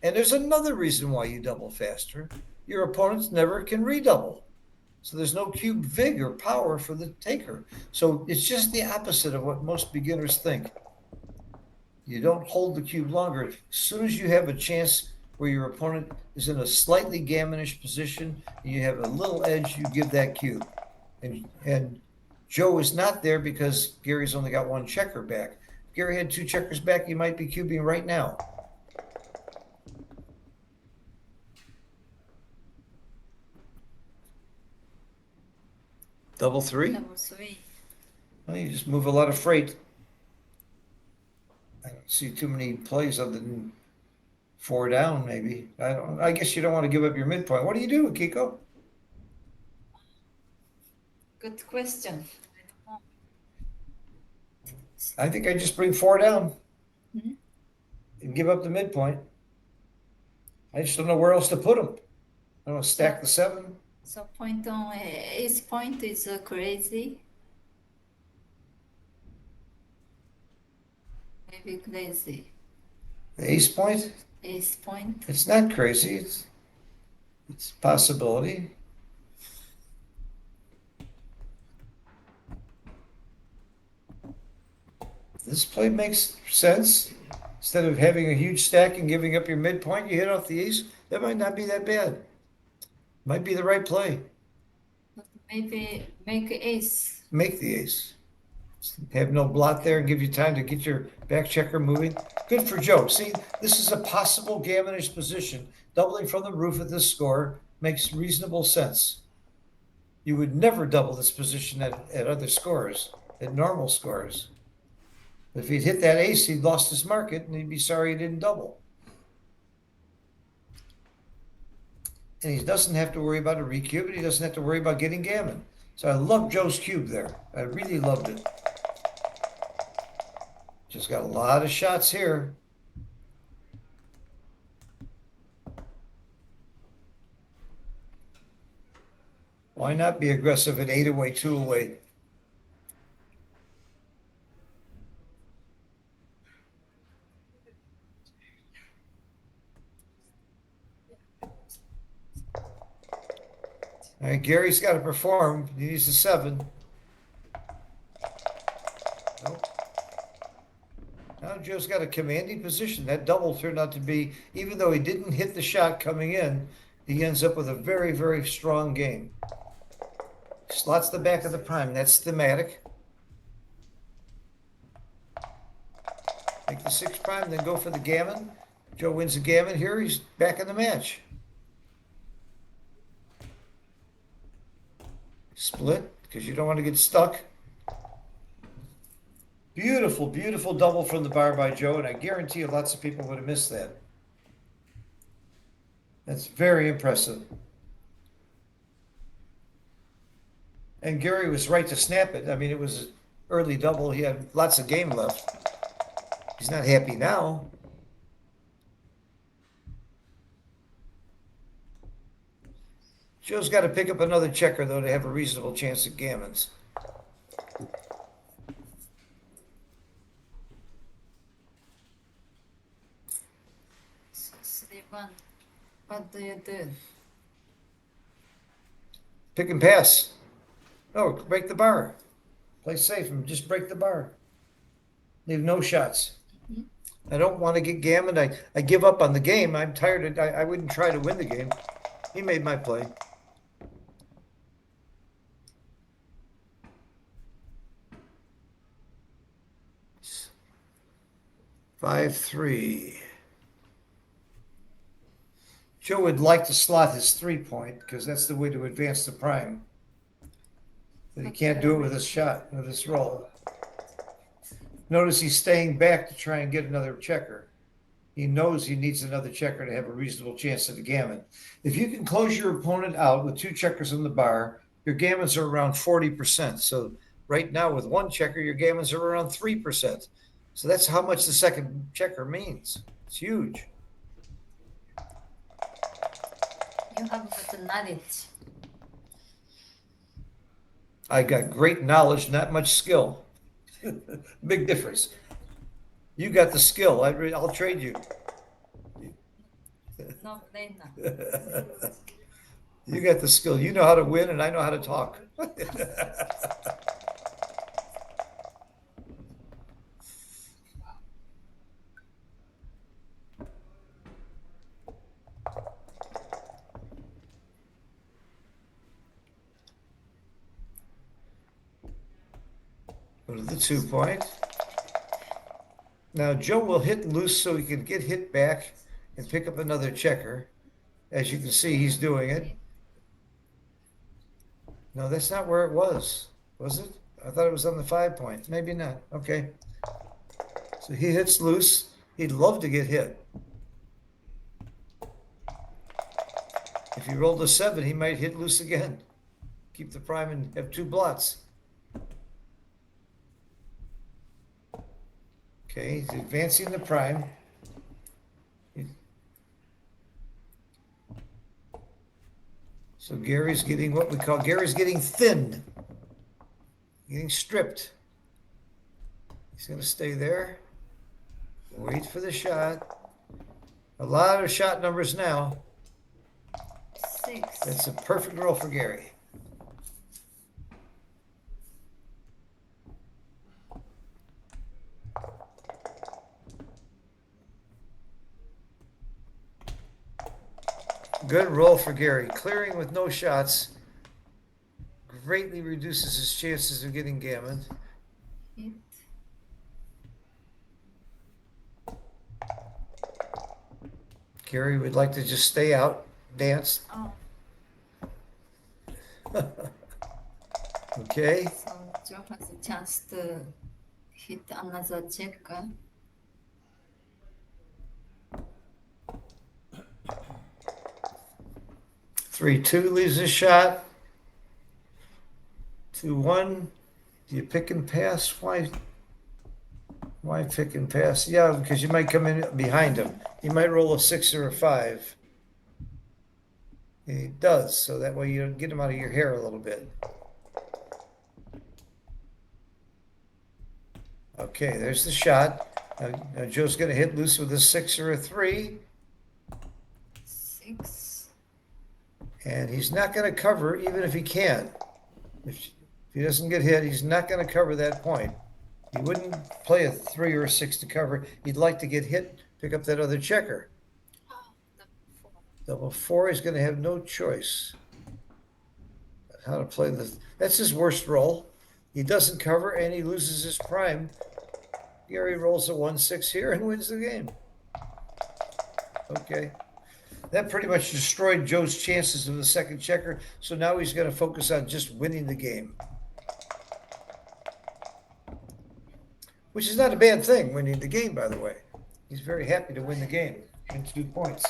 And there's another reason why you double faster. Your opponents never can redouble. So there's no cube vig or power for the taker. So it's just the opposite of what most beginners think. You don't hold the cube longer. As soon as you have a chance where your opponent is in a slightly gammonish position and you have a little edge, you give that cube. And Joe is not there because Gary's only got 1 checker back. If Gary had 2 checkers back, he might be cubing right now. Double 3? Double 3. Well, you just move a lot of freight. I don't see too many plays other than 4 down, maybe. I guess you don't want to give up your midpoint. What do you do, Akiko? Good question. I think I just bring 4 down Mhm. and give up the midpoint. I just don't know where else to put them. I don't stack the 7. So point on ace point is crazy. Maybe crazy. The ace point, Ace point. it's not crazy. It's a possibility. This play makes sense. Instead of having a huge stack and giving up your midpoint, you hit off the ace. That might not be that bad. Might be the right play. But maybe make ace. Make the ace. Have no blot there and give you time to get your back checker moving. Good for Joe. See, this is a possible gammonish position. Doubling from the roof at this score makes reasonable sense. You would never double this position at other scores, at normal scores. If he'd hit that ace, he'd lost his market and he'd be sorry he didn't double. And he doesn't have to worry about a recube, and he doesn't have to worry about getting gammon. So I love Joe's cube there. I really loved it. Just got a lot of shots here. Why not be aggressive at 8 away, 2 away? All right, Gary's got to perform. He needs a 7. Nope. Now Joe's got a commanding position. That double turned out to be, even though he didn't hit the shot coming in, he ends up with a very, very strong game. Slots the back of the prime. That's thematic. Make the 6 prime, then go for the gammon. Joe wins the gammon here. He's back in the match. Split, because you don't want to get stuck. Beautiful, beautiful double from the bar by Joe, and I guarantee you lots of people would have missed that. That's very impressive. And Gary was right to snap it. I mean, it was an early double. He had lots of game left. He's not happy now. Joe's got to pick up another checker, though, to have a reasonable chance at gammons. Sleep-on. What do you do? Pick and pass. No, break the bar. Play safe and just break the bar. Leave no shots. I don't want to get gammoned. I give up on the game. I'm tired. I wouldn't try to win the game. He made my play. 5-3. Joe would like to slot his 3-point because that's the way to advance the prime. But he can't do it with his shot, with his roll. Notice he's staying back to try and get another checker. He knows he needs another checker to have a reasonable chance at the gammon. If you can close your opponent out with 2 checkers on the bar, your gammons are around 40%. So right now with 1 checker, your gammons are around 3%. So that's how much the second checker means. It's huge. You have good knowledge. I got great knowledge, not much skill. Big difference. You got the skill. I'll trade you. No brainer. You got the skill. You know how to win, and I know how to talk. Go to the 2-point. Now Joe will hit loose so he can get hit back and pick up another checker. As you can see, he's doing it. No, that's not where it was it? I thought it was on the 5-point. Maybe not. Okay. So he hits loose. He'd love to get hit. If he rolled a 7, he might hit loose again. Keep the prime and have 2 blots. Okay, he's advancing the prime. So Gary's getting what we call, Gary's getting thinned, getting stripped. He's going to stay there, wait for the shot. A lot of shot numbers now. 6. That's a perfect roll for Gary. Good roll for Gary. Clearing with no shots greatly reduces his chances of getting gammon. Hit. Gary would like to just stay out, dance. Oh, Okay. so Joe has a chance to hit another checker. 3-2 leaves a shot. 2-1. Do you pick and pass? Why pick and pass? Yeah, because you might come in behind him. You might roll a 6 or a 5. And he does, so that way you get him out of your hair a little bit. Okay, there's the shot. Now Joe's going to hit loose with a 6 or a 3. 6. And he's not going to cover even if he can. If he doesn't get hit, he's not going to cover that point. He wouldn't play a 3 or a 6 to cover. He'd like to get hit, pick up that other checker. Double 4, he's going to have no choice. How to play that's his worst roll. He doesn't cover and he loses his prime. Gary rolls a 1-6 here and wins the game. Okay. That pretty much destroyed Joe's chances of the second checker. So now he's going to focus on just winning the game. Which is not a bad thing, winning the game, by the way. He's very happy to win the game in 2 points.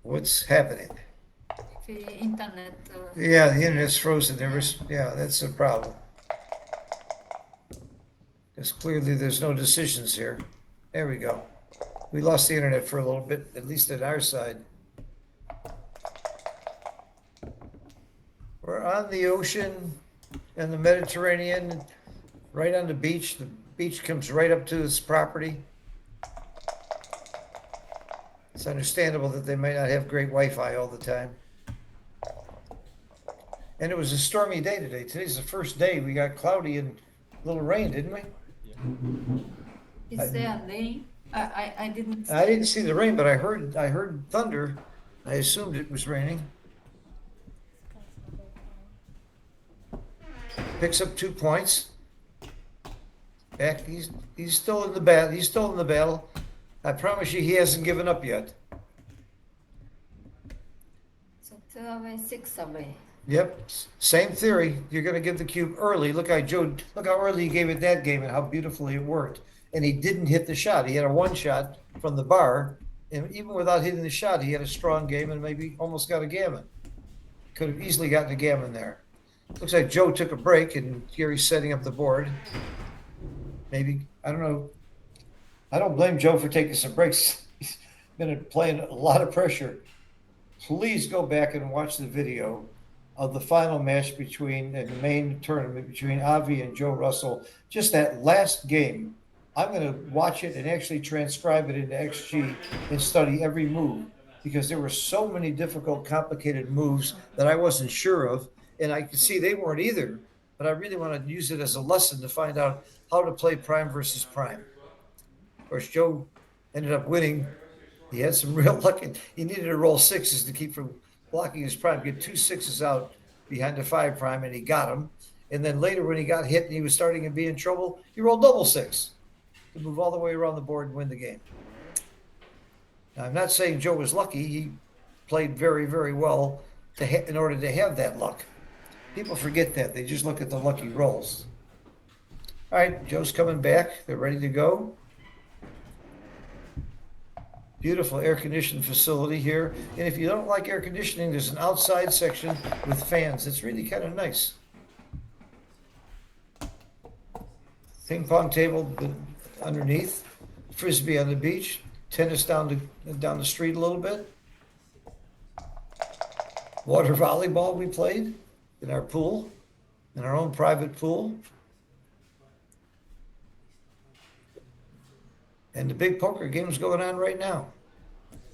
What's happening? The internet. Yeah, the internet's frozen. Yeah, that's a problem. Because clearly there's no decisions here. There we go. We lost the internet for a little bit, at least at our side. We're on the ocean and the Mediterranean, right on the beach. The beach comes right up to this property. It's understandable that they may not have great Wi-Fi all the time. And it was a stormy day today. Today's the first day we got cloudy and a little rain, didn't we? Is there rain? I didn't. I didn't see the rain, but I heard thunder I assumed it was raining. Picks up 2 points. Back, he's still in the battle. He's still in the battle. I promise you, he hasn't given up yet. So 2 away, 6 away. Yep, same theory. You're going to give the cube early. Look how early he gave it that game and how beautifully it worked. And he didn't hit the shot. He had a 1 shot from the bar, and even without hitting the shot, he had a strong game and maybe almost got a gammon. Could have easily gotten a gammon there. Looks like Joe took a break and Gary's setting up the board. Maybe, I don't know. I don't blame Joe for taking some breaks. He's been playing a lot of pressure. Please go back and watch the video of the final match in the main tournament between Avi and Joe Russell. Just that last game. I'm going to watch it and actually transcribe it into XG and study every move because there were so many difficult, complicated moves that I wasn't sure of. And I could see they weren't either, but I really want to use it as a lesson to find out how to play prime versus prime. Of course, Joe ended up winning. He had some real luck. He needed to roll 6s to keep from blocking his prime, get 2 6s out behind the 5 prime, and he got them. And then later, when he got hit and he was starting to be in trouble, he rolled double 6 to move all the way around the board and win the game. Now, I'm not saying Joe was lucky. He played very, very well in order to have that luck. People forget that. They just look at the lucky rolls. All right, Joe's coming back. They're ready to go. Beautiful air-conditioned facility here. And if you don't like air conditioning, there's an outside section with fans. It's really kind of nice. Ping pong table underneath. Frisbee on the beach. Tennis down the street a little bit. Water volleyball we played in our pool, in our own private pool. And the big poker game's going on right now.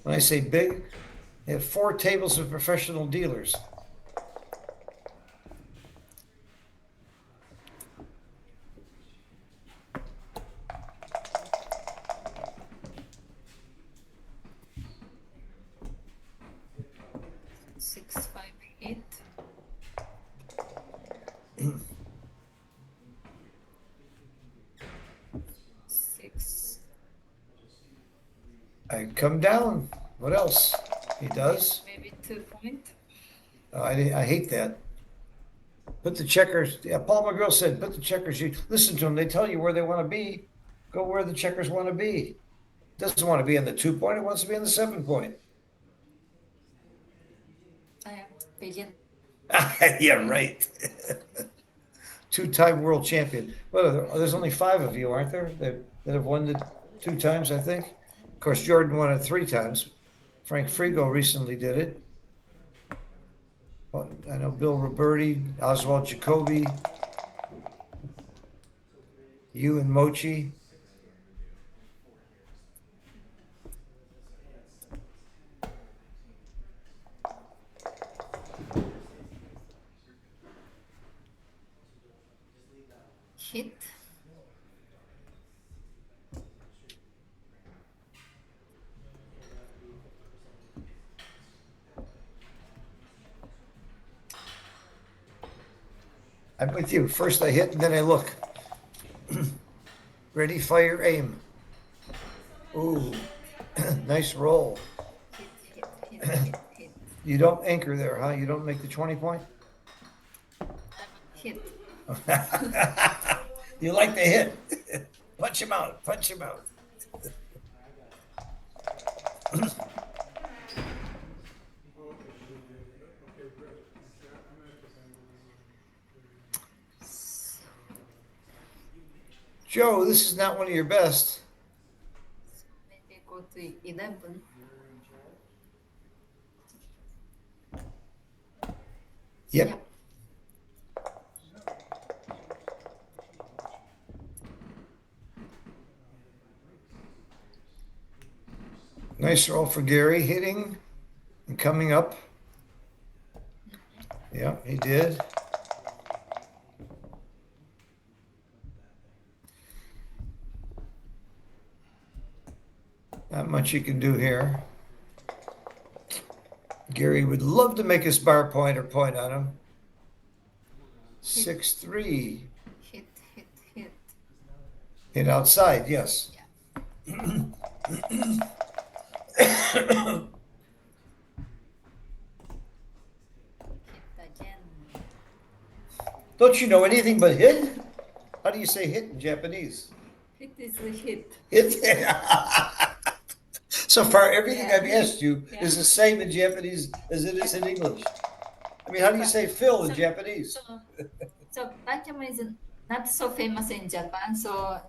When I say big, they have 4 tables of professional dealers. Six, 5, 8. Six. I come down. What else? He does. Maybe 2 point. Oh, I hate that. Put the checkers. Yeah, Paul McGrill said, put the checkers. You listen to them. They tell you where they want to be. Go where the checkers want to be. Doesn't want to be on the 2 point. It wants to be on the 7 point. I am pigeon. Yeah, right. 2-time world champion. Well, there's only 5 of you, aren't there, that have won it 2 times, I think? Of course, Jordan won it 3 times. Frank Frigo recently did it. Well, I know Bill Roberti, Oswald Jacoby, you and Mochi. Hit. I'm with you. First I hit and then I look. Ready, fire, aim. Ooh, nice roll. Hit. You don't anchor there, huh? You don't make the 20 point? Hit. You like the hit. Punch him out. Punch him out. Joe, this is not one of your best. Maybe go to 11. Yep. Yeah. Nice roll for Gary, hitting and coming up. Yeah, he did. Not much you can do here. Gary would love to make his bar point or point on him. 6-3. Hit, hit, hit. Hit outside, yes. Hit again. Don't you know anything but hit? How do you say hit in Japanese? Hit is a hit. Hit. So far, everything Yeah. I've asked you is the same in Japanese as it is in English. I mean, how do you say fill in So- Japanese? So Backgammon is not so famous in Japan, so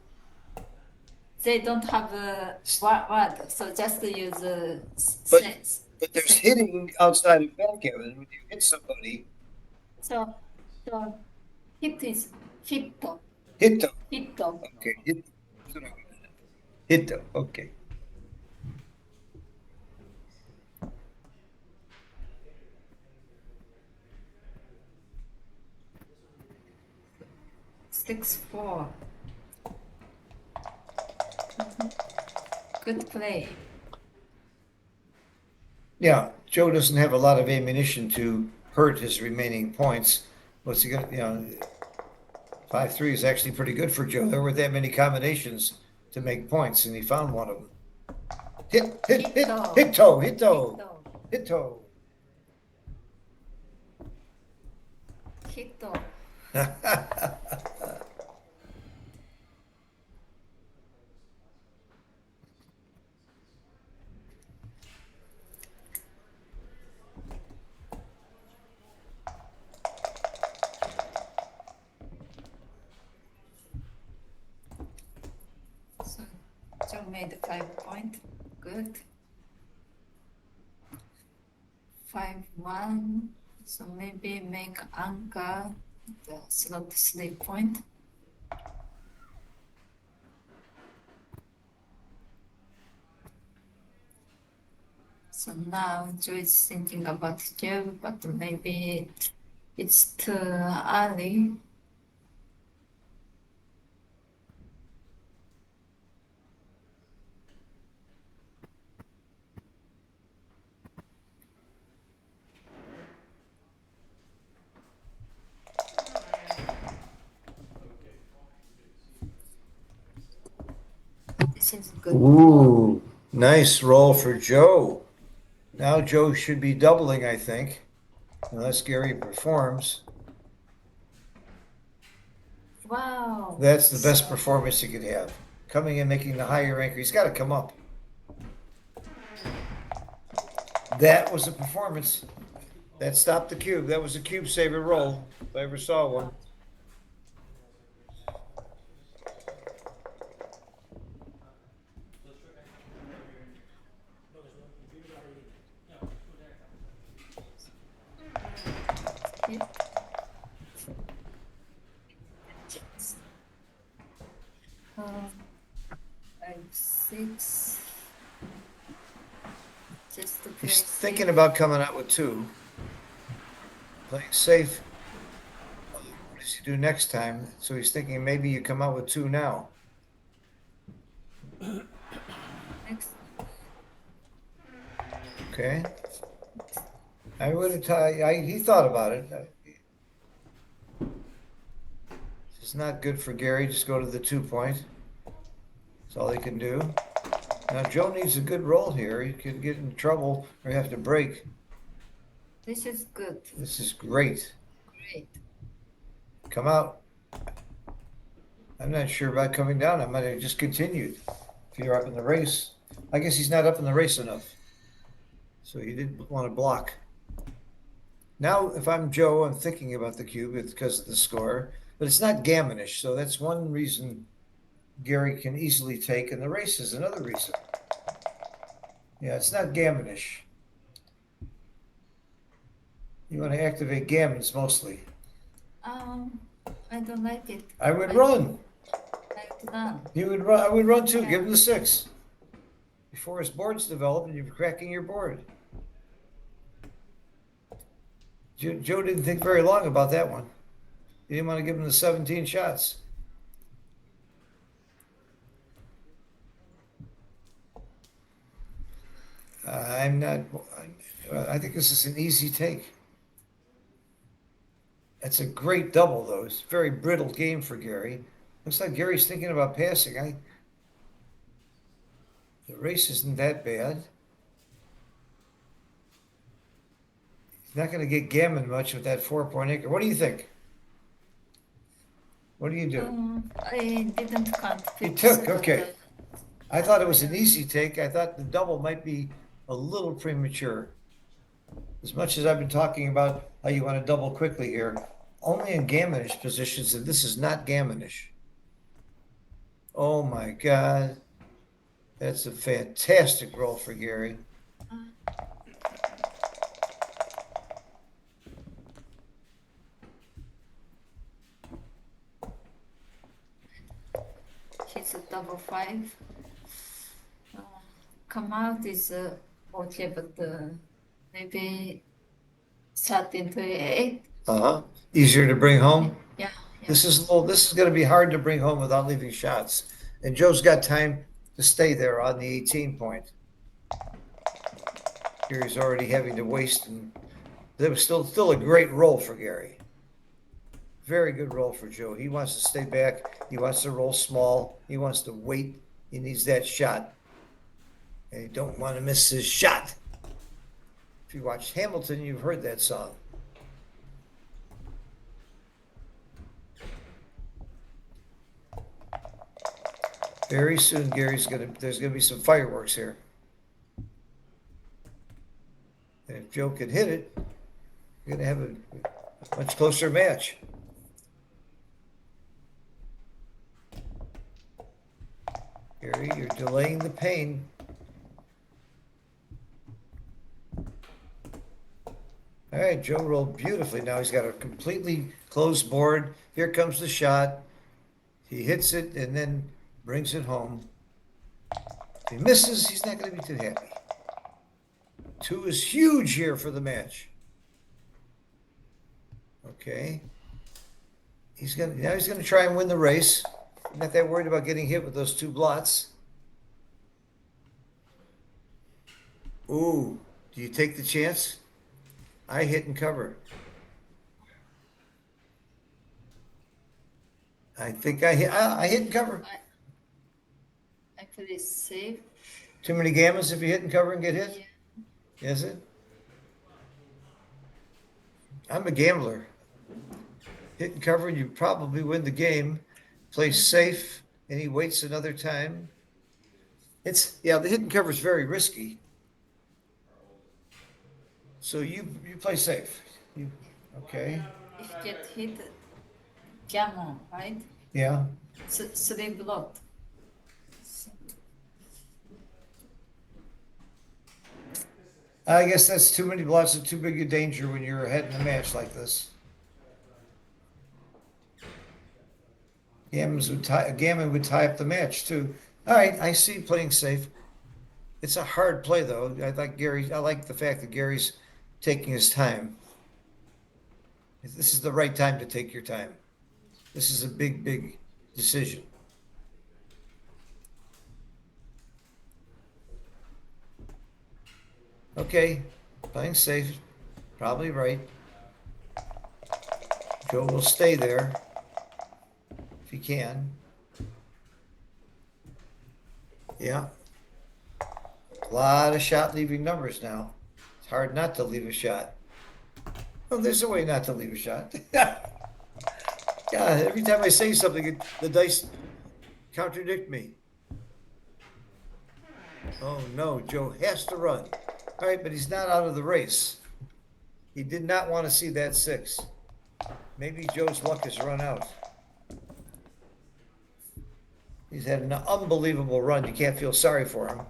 they don't have a word. So just use a But- sense. But there's hitting outside of backgammon. When you hit somebody, So hit is hito. hit them. Hito. Okay, hit them. Okay. Six, 4. Good play. Yeah, Joe doesn't have a lot of ammunition to hurt his remaining points. What's he gonna, 5-3 is actually pretty good for Joe. There weren't that many combinations to make points, and he found one of them. Hit, hit, hit, hit toe, hit toe, hit toe. Hito. So Joe made 5 point. Good. 5-1. So maybe make anchor the slot 3 point. So now Joe is thinking about Joe, but maybe it's too early. This is good. Ooh, nice roll for Joe. Now Joe should be doubling, I think, unless Gary performs. Wow. That's the best performance he could have. Coming in, making the higher anchor. He's got to come up. That was a performance. That stopped the cube. That was a cube saver roll, if I ever saw one. Hit. 5-6. Just to play He's safe. thinking about coming out with 2. Playing safe. What does he do next time? So he's thinking maybe you come out with 2 now. Next. Okay. I would have he thought about it. It's not good for Gary. Just go to the 2 point. That's all he can do. Now Joe needs a good roll here. He could get in trouble or have to break. This is good. This is great. Great. Come out. I'm not sure about coming down. I might have just continued. If you're up in the race. I guess he's not up in the race enough. So he didn't want to block. Now, if I'm Joe, I'm thinking about the cube. It's because of the score. But it's not gammonish. So that's one reason Gary can easily take. And the race is another reason. Yeah, it's not gammonish. You want to activate gammons mostly. I don't like it. I would run. Like none. You would run. I would run too. Give him the 6 before his board's developed and you're cracking your board. Joe didn't think very long about that one. He didn't want to give him the 17 shots. I'm not, I think this is an easy take. That's a great double, though. It's a very brittle game for Gary. Looks like Gary's thinking about passing. The race isn't that bad. He's not going to get gammon much with that 4-point acre. What do you think? What do you do? I didn't count. You pips, took, but, okay. I thought it was an easy take. I thought the double might be a little premature. As much as I've been talking about how you want to double quickly here, only in gammonish positions, and this is not gammonish. Oh my God. That's a fantastic roll for Gary. Hits a double 5. Come out is okay, but maybe 13 to 8. Uh-huh. Easier to bring home. Yeah. This is going to be hard to bring home without leaving shots. And Joe's got time to stay there on the 18 point. Gary's already having to waste, and there was still a great roll for Gary. Very good roll for Joe. He wants to stay back. He wants to roll small. He wants to wait. He needs that shot. And you don't want to miss his shot. If you watched Hamilton, you've heard that song. Very soon, there's gonna be some fireworks here. And if Joe could hit it, you're gonna have a much closer match. Gary, you're delaying the pain. All right, Joe rolled beautifully. Now he's got a completely closed board. Here comes the shot. He hits it and then brings it home. If he misses, he's not going to be too happy. 2 is huge here for the match. Okay. Now he's gonna try and win the race. Not that worried about getting hit with those 2 blots. Ooh, do you take the chance? I hit and cover. I think I hit and cover. Actually, safe. Too many gammons if you hit and cover and get hit? Yeah. Is it? I'm a gambler. Hit and cover, you probably win the game. Play safe, and he waits another time. The hit and cover is very risky. So you play safe. Okay. If you get hit, gammon, right? Yeah. 3 blocked. I guess that's too many blots and too big a danger when you're ahead in a match like this. Gammon would tie up the match too. All right, I see playing safe. It's a hard play though. I like the fact that Gary's taking his time. This is the right time to take your time. This is a big, big decision. Okay, playing safe, probably right. Joe will stay there if he can. Yeah. A lot of shot leaving numbers now. It's hard not to leave a shot. Well, there's a way not to leave a shot. God, every time I say something, the dice contradict me. Oh no, Joe has to run. All right, but he's not out of the race. He did not want to see that 6. Maybe Joe's luck has run out. He's had an unbelievable run. You can't feel sorry for him.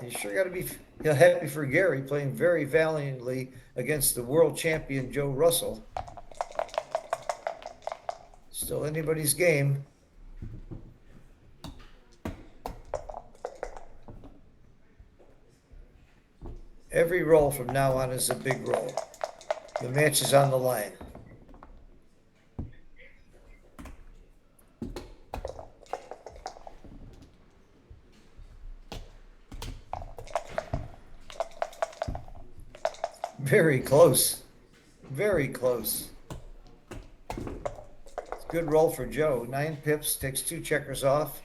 You sure got to be happy for Gary playing very valiantly against the world champion Joe Russell. Still anybody's game. Every roll from now on is a big roll. The match is on the line. Very close. Very close. Good roll for Joe. 9 pips, takes 2 checkers off.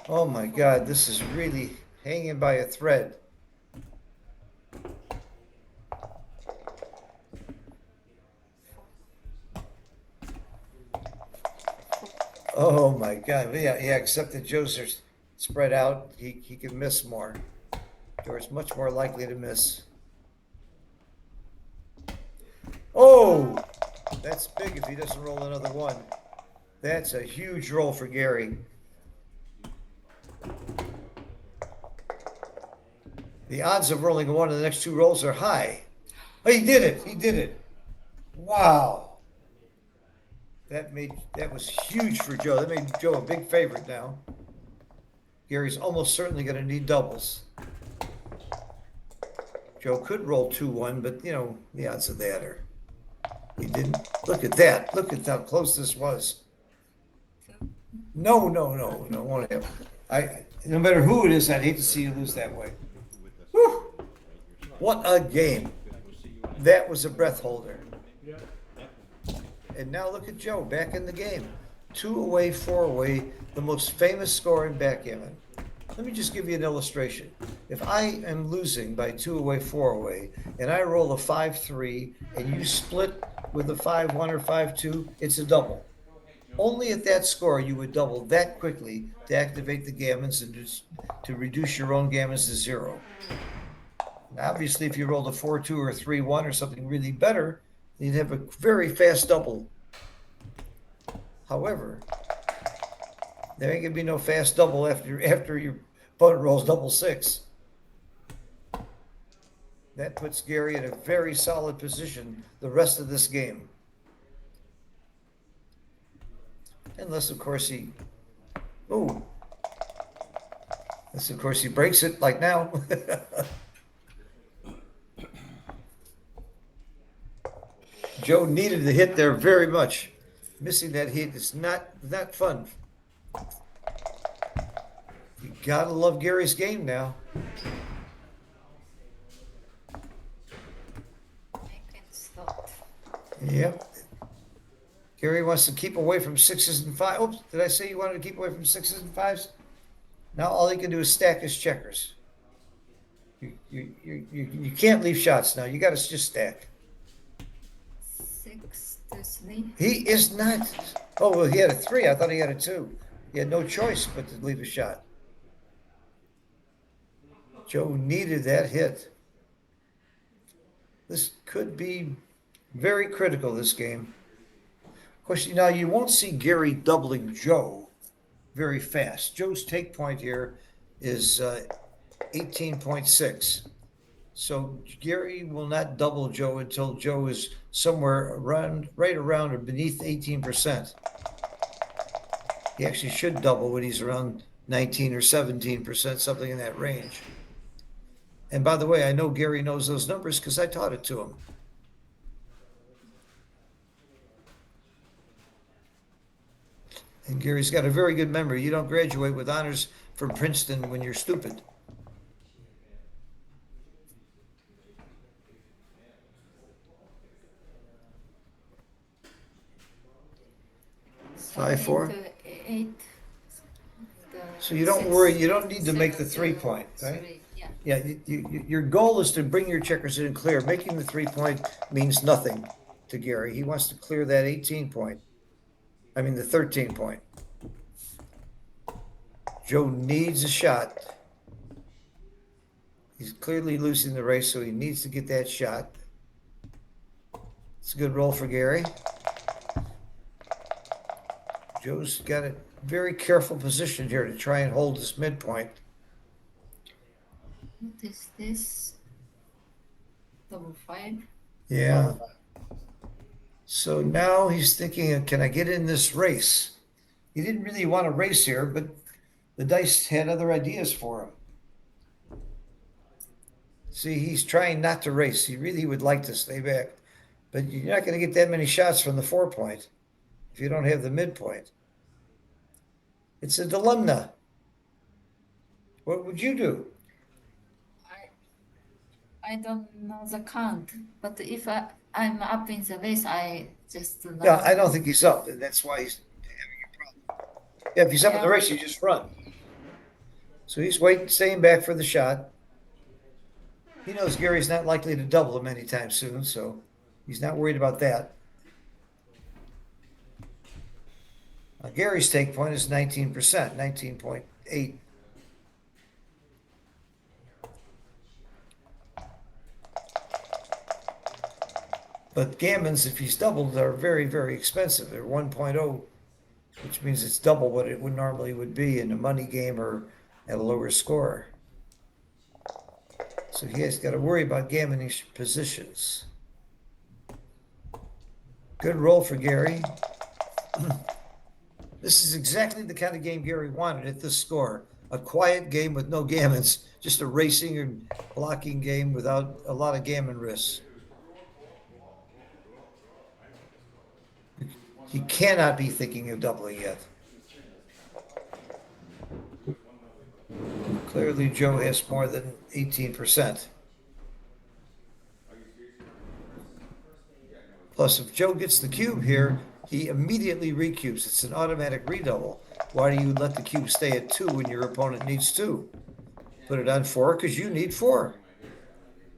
Oh my God, this is really hanging by a thread. Oh my God, yeah, except that Joe's are spread out, he can miss more. Joe's much more likely to miss. Oh, that's big if he doesn't roll another one. That's a huge roll for Gary. The odds of rolling a 1 in the next 2 rolls are high. Oh, he did it. He did it. Wow. That was huge for Joe. That made Joe a big favorite now. Gary's almost certainly going to need doubles. Joe could roll 2-1, but you know, the odds of that are. He didn't. Look at that. Look at how close this was. No, won't happen. No matter who it is, I'd hate to see you lose that way. Whew. What a game. That was a breath holder. Yeah. And now look at Joe back in the game. 2 away, 4 away, the most famous score in backgammon. Let me just give you an illustration. If I am losing by 2 away, 4 away, and I roll a 5-3, and you split with a 5-1 or 5-2, it's a double. Only at that score you would double that quickly to activate the gammons and to reduce your own gammons to 0. Now, obviously, if you rolled a 4-2 or a 3-1 or something really better, you'd have a very fast double. However, there ain't gonna be no fast double after your opponent rolls double 6. That puts Gary in a very solid position the rest of this game. Unless, of course, he breaks it like now. Joe needed the hit there very much. Missing that hit is not fun. You gotta love Gary's game now. I can stop. Yep. Gary wants to keep away from 6s and 5s. Oops, did I say you wanted to keep away from 6s and 5s? Now all he can do is stack his checkers. You can't leave shots now. You got to just stack. 6-3. He is not. Oh, well, he had a 3. I thought he had a 2. He had no choice but to leave a shot. Joe needed that hit. This could be very critical, this game. Of course, now you won't see Gary doubling Joe very fast. Joe's take point here is 18.6. So Gary will not double Joe until Joe is somewhere right around or beneath 18%. He actually should double when he's around 19 or 17%, something in that range. And by the way, I know Gary knows those numbers because I taught it to him. And Gary's got a very good memory. You don't graduate with honors from Princeton when you're stupid. So 5-4. 8. So you don't worry. You don't need to make the 3-point, right? 3, yeah. Yeah, your goal is to bring your checkers in clear. Making the 3-point means nothing to Gary. He wants to clear that 18-point. I mean, the 13-point. Joe needs a shot. He's clearly losing the race, so he needs to get that shot. It's a good roll for Gary. Joe's got a very careful position here to try and hold this midpoint. What is this? Double 5. Yeah. So now he's thinking, can I get in this race? He didn't really want to race here, but the dice had other ideas for him. See, he's trying not to race. He really would like to stay back. But you're not going to get that many shots from the 4-point if you don't have the midpoint. It's a dilemma. What would you do? I don't know the count, but if I'm up in the race, I just know. Yeah, I don't think he's up, and that's why he's having a problem. Yeah, if he's up in the Yeah. race, you just run. So he's waiting, staying back for the shot. He knows Gary's not likely to double him anytime soon, so he's not worried about that. Gary's take point is 19%, 19.8. But gammons, if he's doubled, are very, very expensive. They're 1.0, which means it's double what it would normally would be in a money game or at a lower score. So he has got to worry about gammoning positions. Good roll for Gary. This is exactly the kind of game Gary wanted at this score. A quiet game with no gammons, just a racing and blocking game without a lot of gammon risks. He cannot be thinking of doubling yet. Clearly, Joe has more than 18%. Plus, if Joe gets the cube here, he immediately recubes. It's an automatic redouble. Why do you let the cube stay at 2 when your opponent needs 2? Put it on 4 because you need 4.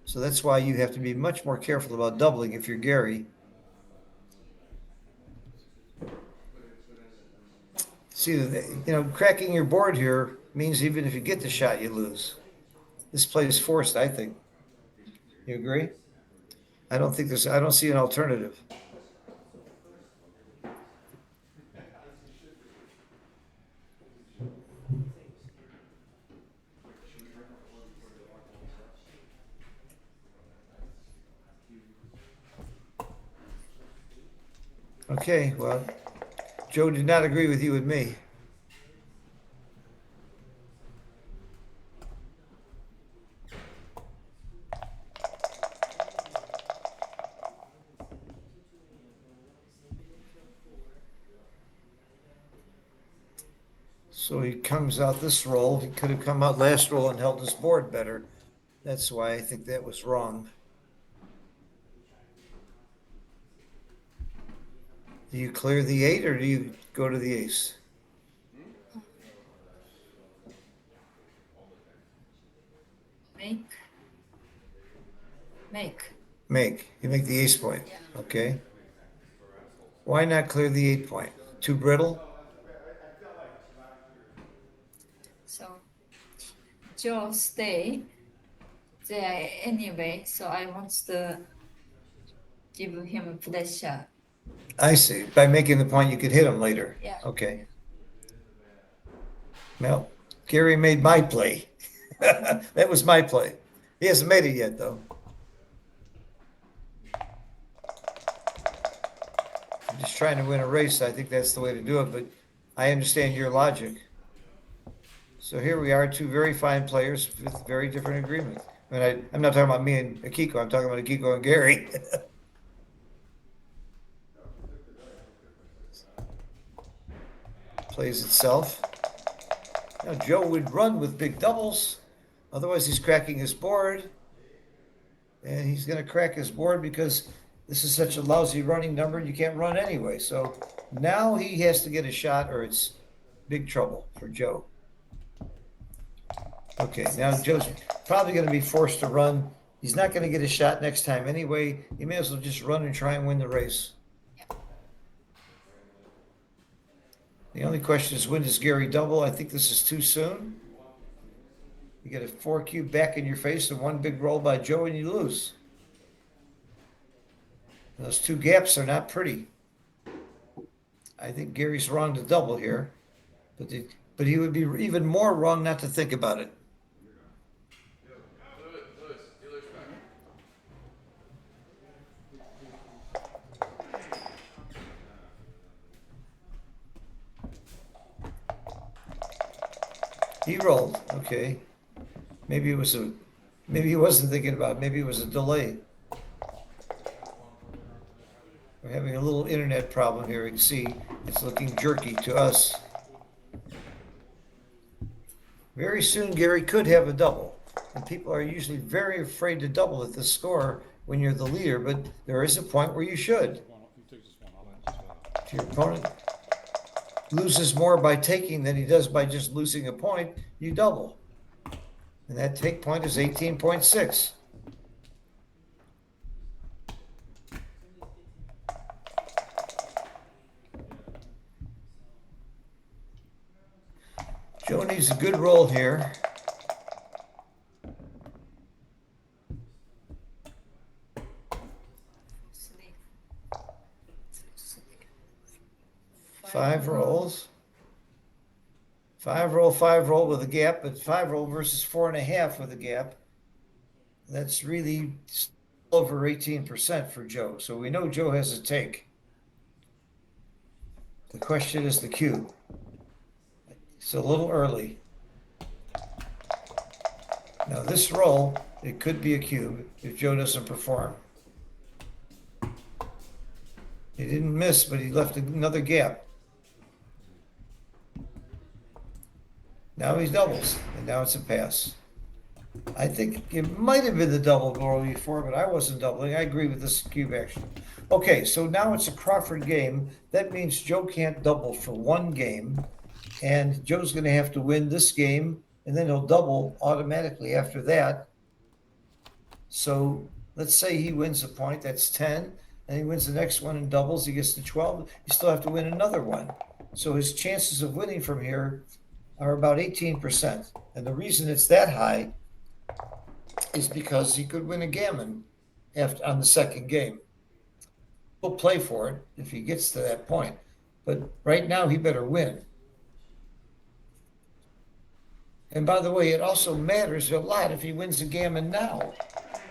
So that's why you have to be much more careful about doubling if you're Gary. See, cracking your board here means even if you get the shot, you lose. This play is forced, I think. You agree? I don't see an alternative. Okay, well, Joe did not agree with you and me. So he comes out this roll. He could have come out last roll and held his board better. That's why I think that was wrong. Do you clear the 8 or do you go to the ace? Make. You make the ace point. Yeah. Okay. Why not clear the 8 point? Too brittle? So Joe stay there anyway, so I want to give him pressure. I see. By making the point, you could hit him later. Yeah. Okay. Well, Gary made my play. That was my play. He hasn't made it yet, though. I'm just trying to win a race. I think that's the way to do it, but I understand your logic. So here we are, two very fine players with very different agreements. I mean, I'm not talking about me and Akiko. I'm talking about Akiko and Gary. Plays itself. Now Joe would run with big doubles. Otherwise, he's cracking his board. And he's going to crack his board because this is such a lousy running number. You can't run anyway. So now he has to get a shot or it's big trouble for Joe. Okay, now Joe's probably going to be forced to run. He's not going to get a shot next time anyway. He may as well just run and try and win the race. The only question is, when does Gary double? I think this is too soon. You get a 4 cube back in your face and one big roll by Joe and you lose. Those two gaps are not pretty. I think Gary's wrong to double here, but he would be even more wrong not to think about it. He rolled, okay. Maybe he wasn't thinking about it. Maybe it was a delay. We're having a little internet problem here. You can see it's looking jerky to us. Very soon, Gary could have a double. and people are usually very afraid to double at the score when you're the leader, but there is a point where you should. You take this one off. If your opponent loses more by taking than he does by just losing a point, you double. And that take point is 18.6. Joe needs a good roll here. Five rolls. Five roll with a gap, but 5 roll versus 4.5 with a gap. That's really over 18% for Joe. So we know Joe has a take. The question is the cue. It's a little early. Now this roll, it could be a cube if Joe doesn't perform. He didn't miss, but he left another gap. Now he doubles, and now it's a pass. I think it might have been the double goal before, but I wasn't doubling. I agree with this cube action. Okay, so now it's a Crawford game. That means Joe can't double for one game, and Joe's going to have to win this game, and then he'll double automatically after that. So let's say he wins a point, that's 10, and he wins the next one and doubles, he gets to 12. You still have to win another one. So his chances of winning from here are about 18%. And the reason it's that high is because he could win a gammon on the second game. He'll play for it if he gets to that point. But right now, he better win. And by the way, it also matters a lot if he wins a gammon now.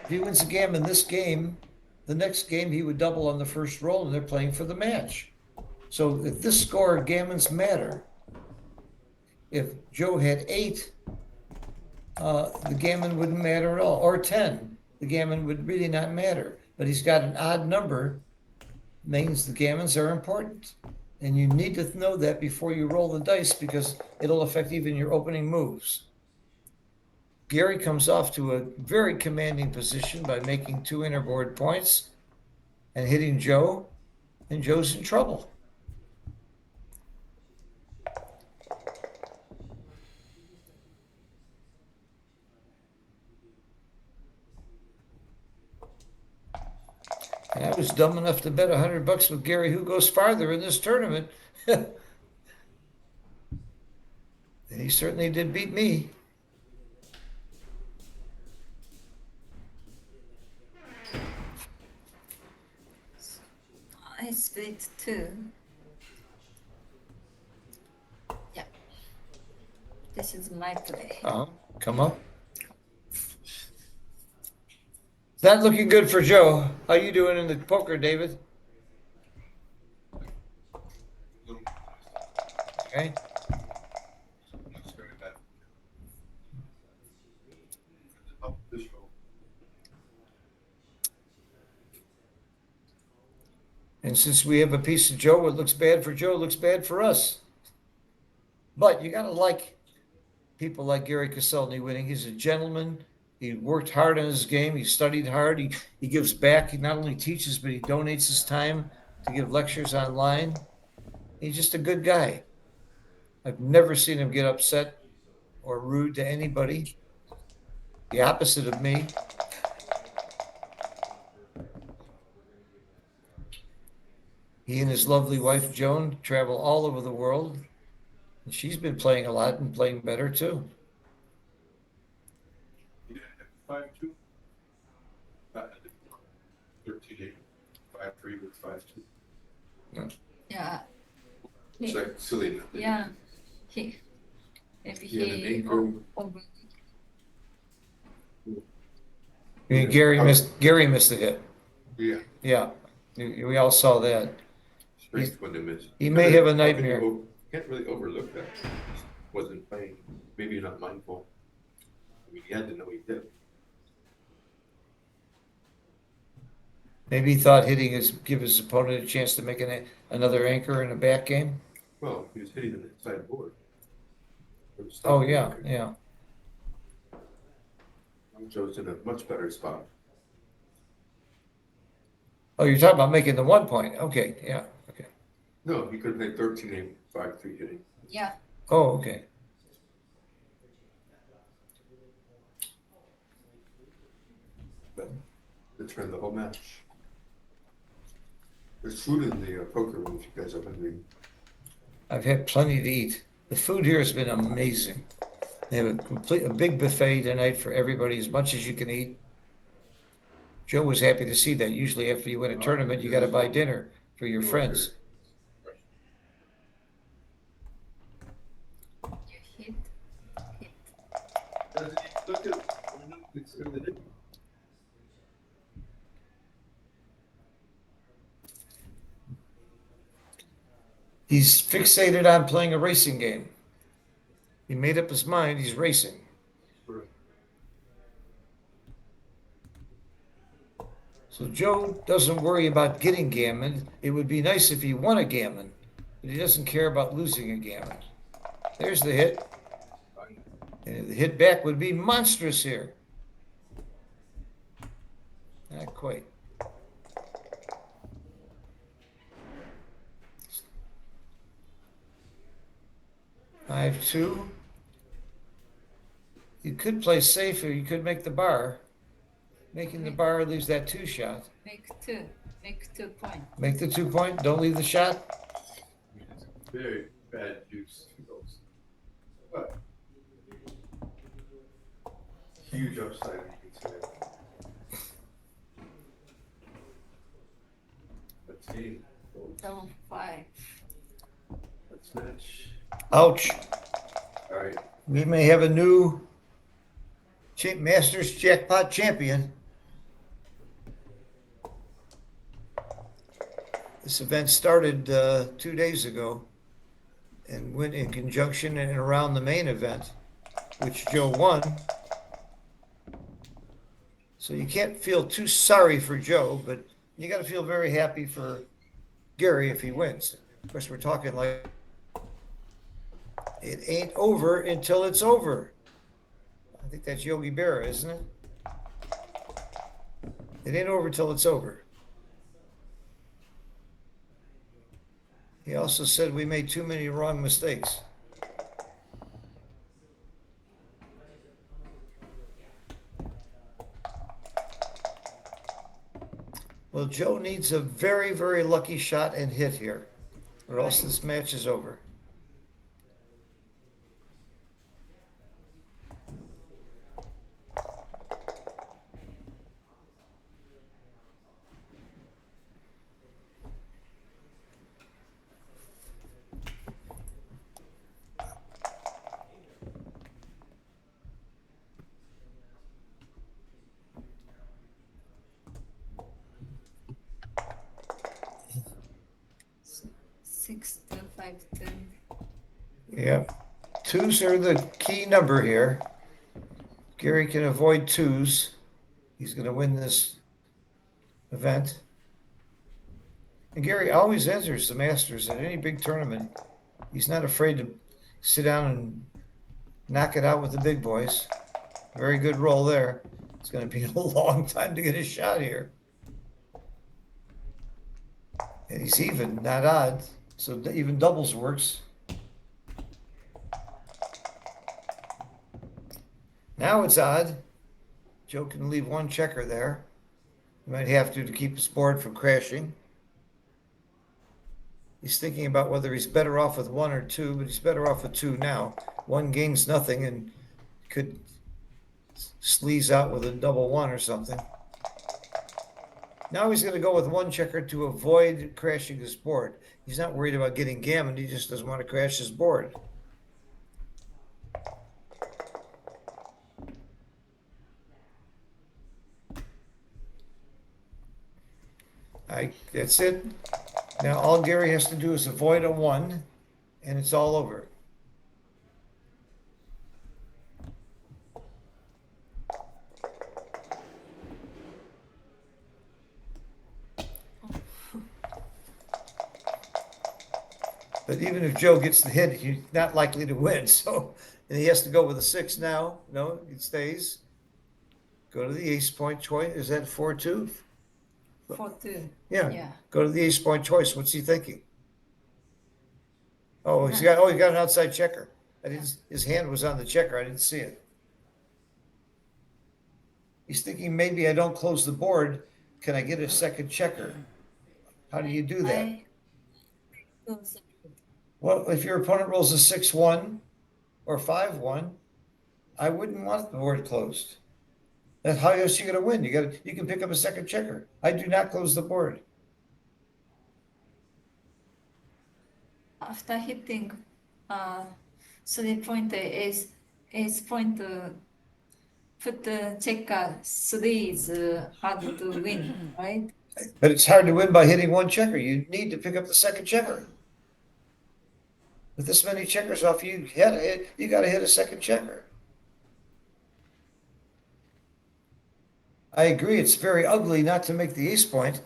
If he wins a gammon this game, the next game he would double on the first roll, and they're playing for the match. So if this score, gammons matter. If Joe had 8, the gammon wouldn't matter at all, or 10, the gammon would really not matter. But he's got an odd number, means the gammons are important. And you need to know that before you roll the dice, because it'll affect even your opening moves. Gary comes off to a very commanding position by making 2 interboard points and hitting Joe, and Joe's in trouble. And I was dumb enough to bet $100 with Gary who goes farther in this tournament. And he certainly did beat me. I split 2. Yeah. This is my play. Come up. Not looking good for Joe. How you doing in the poker, David? Okay. And since we have a piece of Joe, what looks bad for Joe looks bad for us. But you got to like people like Gary Koscielny winning. He's a gentleman. He worked hard on his game. He studied hard. He gives back. He not only teaches, but he donates his time to give lectures online. He's just a good guy. I've never seen him get upset or rude to anybody. The opposite of me. He and his lovely wife, Joan, travel all over the world. And she's been playing a lot and playing better, too. 5-2. 13-8. 5-3 with 5-2. Yeah. It's like silly. Yeah. Maybe He had an he anchor. over. Gary missed the hit. Yeah. Yeah, we all saw that. Strength when they miss. He may have a How can you nightmare. Can't really overlook that. Wasn't playing. Maybe you're not mindful. I mean, he had to know he did. Maybe he thought hitting give his opponent a chance to make another anchor in a back game. Well, he was hitting the inside board. Oh, yeah, yeah. Joe's in a much better spot. Oh, you're talking about making the 1 point. Okay, yeah, okay. No, he could have made 13-8, 5-3 hitting. Yeah. Oh, okay. To turn the whole match. There's food in the poker room if you guys are hungry. I've had plenty to eat. The food here has been amazing. They have a big buffet tonight for everybody, as much as you can eat. Joe was happy to see that. Usually after you win a tournament, you got to buy dinner for your friends. You hit. Look at it's in the name. He's fixated on playing a racing game. He made up his mind he's racing. So Joe doesn't worry about getting gammon. It would be nice if he won a gammon, but he doesn't care about losing a gammon. There's the hit. And the hit back would be monstrous here. Not quite. Five, two. You could play safe or you could make the bar. Making the bar leaves that 2 shot. Make 2. Make 2 point. Make the 2 point, don't leave the shot. Very bad juice. But huge upside, you can say. Let's see. Double 5. Let's match. Ouch. All right. We may have a new Masters jackpot champion. This event started 2 days ago and went in conjunction and around the main event, which Joe won. So you can't feel too sorry for Joe, but you got to feel very happy for Gary if he wins. Of course, we're talking like it ain't over until it's over. I think that's Yogi Berra, isn't it? It ain't over till it's over. He also said we made too many wrong mistakes. Well, Joe needs a very, very lucky shot and hit here, or else this match is over. Six to 5 to. Yeah, 2s are the key number here. Gary can avoid 2s. He's going to win this event. And Gary always enters the Masters at any big tournament. He's not afraid to sit down and knock it out with the big boys. Very good roll there. It's going to be a long time to get a shot here. And he's even, not odd. So even doubles works. Now it's odd. Joe can leave 1 checker there. He might have to keep his board from crashing. He's thinking about whether he's better off with 1 or 2, but he's better off with 2 now. 1 gains nothing and could sleaze out with a double 1 or something. Now he's going to go with 1 checker to avoid crashing his board. He's not worried about getting gammoned. He just doesn't want to crash his board. That's it. Now all Gary has to do is avoid a 1, and it's all over. But even if Joe gets the hit, he's not likely to win. So and he has to go with a 6 now. No, it stays. Go to the ace point choice. Is that 4-2? 4-2. Yeah. Yeah. Go to the ace point choice. What's he thinking? Oh, he got an outside checker. His hand was on the checker. I didn't see it. He's thinking maybe I don't close the board. Can I get a second checker? How do you do that? I close the board. Well, if your opponent rolls a 6-1 or 5-1, I wouldn't want the board closed. That's how else you gonna win. You can pick up a second checker. I do not close the board. After hitting 3 point ace point, put the checker 3 is hard to win, right? But it's hard to win by hitting one checker. You need to pick up the second checker. With this many checkers off, you gotta hit a second checker. I agree, it's very ugly not to make the ace point.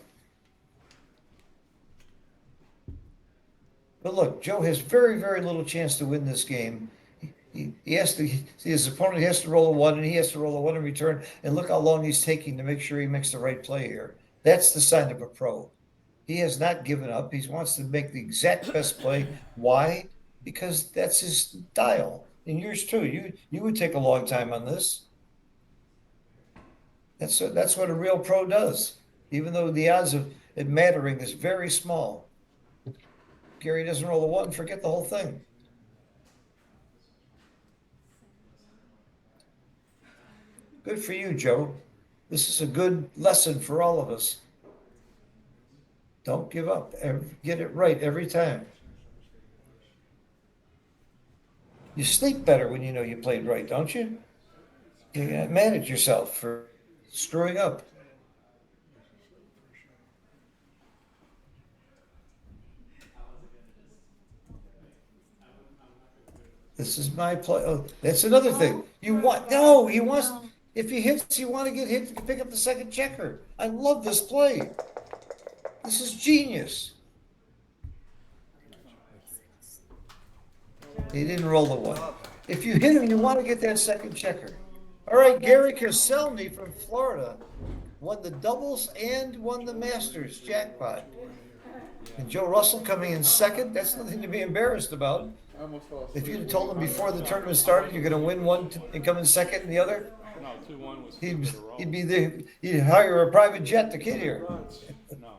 But look, Joe has very, very little chance to win this game. He has to, his opponent has to roll a 1 and he has to roll a 1 in return. And look how long he's taking to make sure he makes the right play here. That's the sign of a pro. He has not given up. He wants to make the exact best play. Why? Because that's his style. And yours too. You would take a long time on this. That's what a real pro does. Even though the odds of it mattering is very small. Gary doesn't roll a 1, forget the whole thing. Good for you, Joe. This is a good lesson for all of us. Don't give up. Get it right every time. You sleep better when you know you played right, don't you? You gotta manage yourself for screwing up. This is my play. Oh, that's another thing. He wants, if he hits, you want to get hit to pick up the second checker. I love this play. This is genius. He didn't roll the 1. If you hit him, you want to get that second checker. All right, Gary Koscielny from Florida won the doubles and won the Masters jackpot. And Joe Russell coming in second. That's nothing to be embarrassed about. If you'd told him before the tournament started you're going to win one and come in second in the other, No, 2-1 was. he'd hire a private jet to get here. No.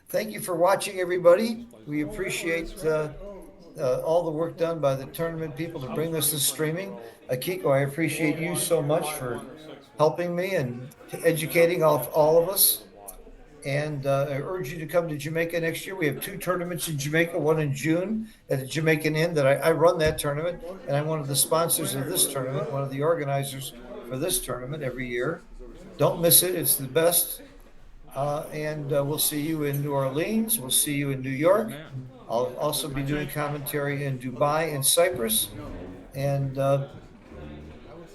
Thank you for watching, everybody. We appreciate all the work done by the tournament people to bring this to streaming. Akiko, I appreciate you so much for helping me and educating all of us. And I urge you to come to Jamaica next year. We have 2 tournaments in Jamaica, one in June at the Jamaican Inn that I run that tournament. And I'm one of the sponsors of this tournament, one of the organizers for this tournament every year. Don't miss it. It's the best. And we'll see you in New Orleans. We'll see you in New York. I'll also be doing commentary in Dubai and Cyprus. And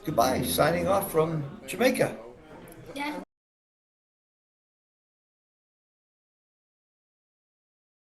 goodbye. Signing off from Jamaica. Yeah.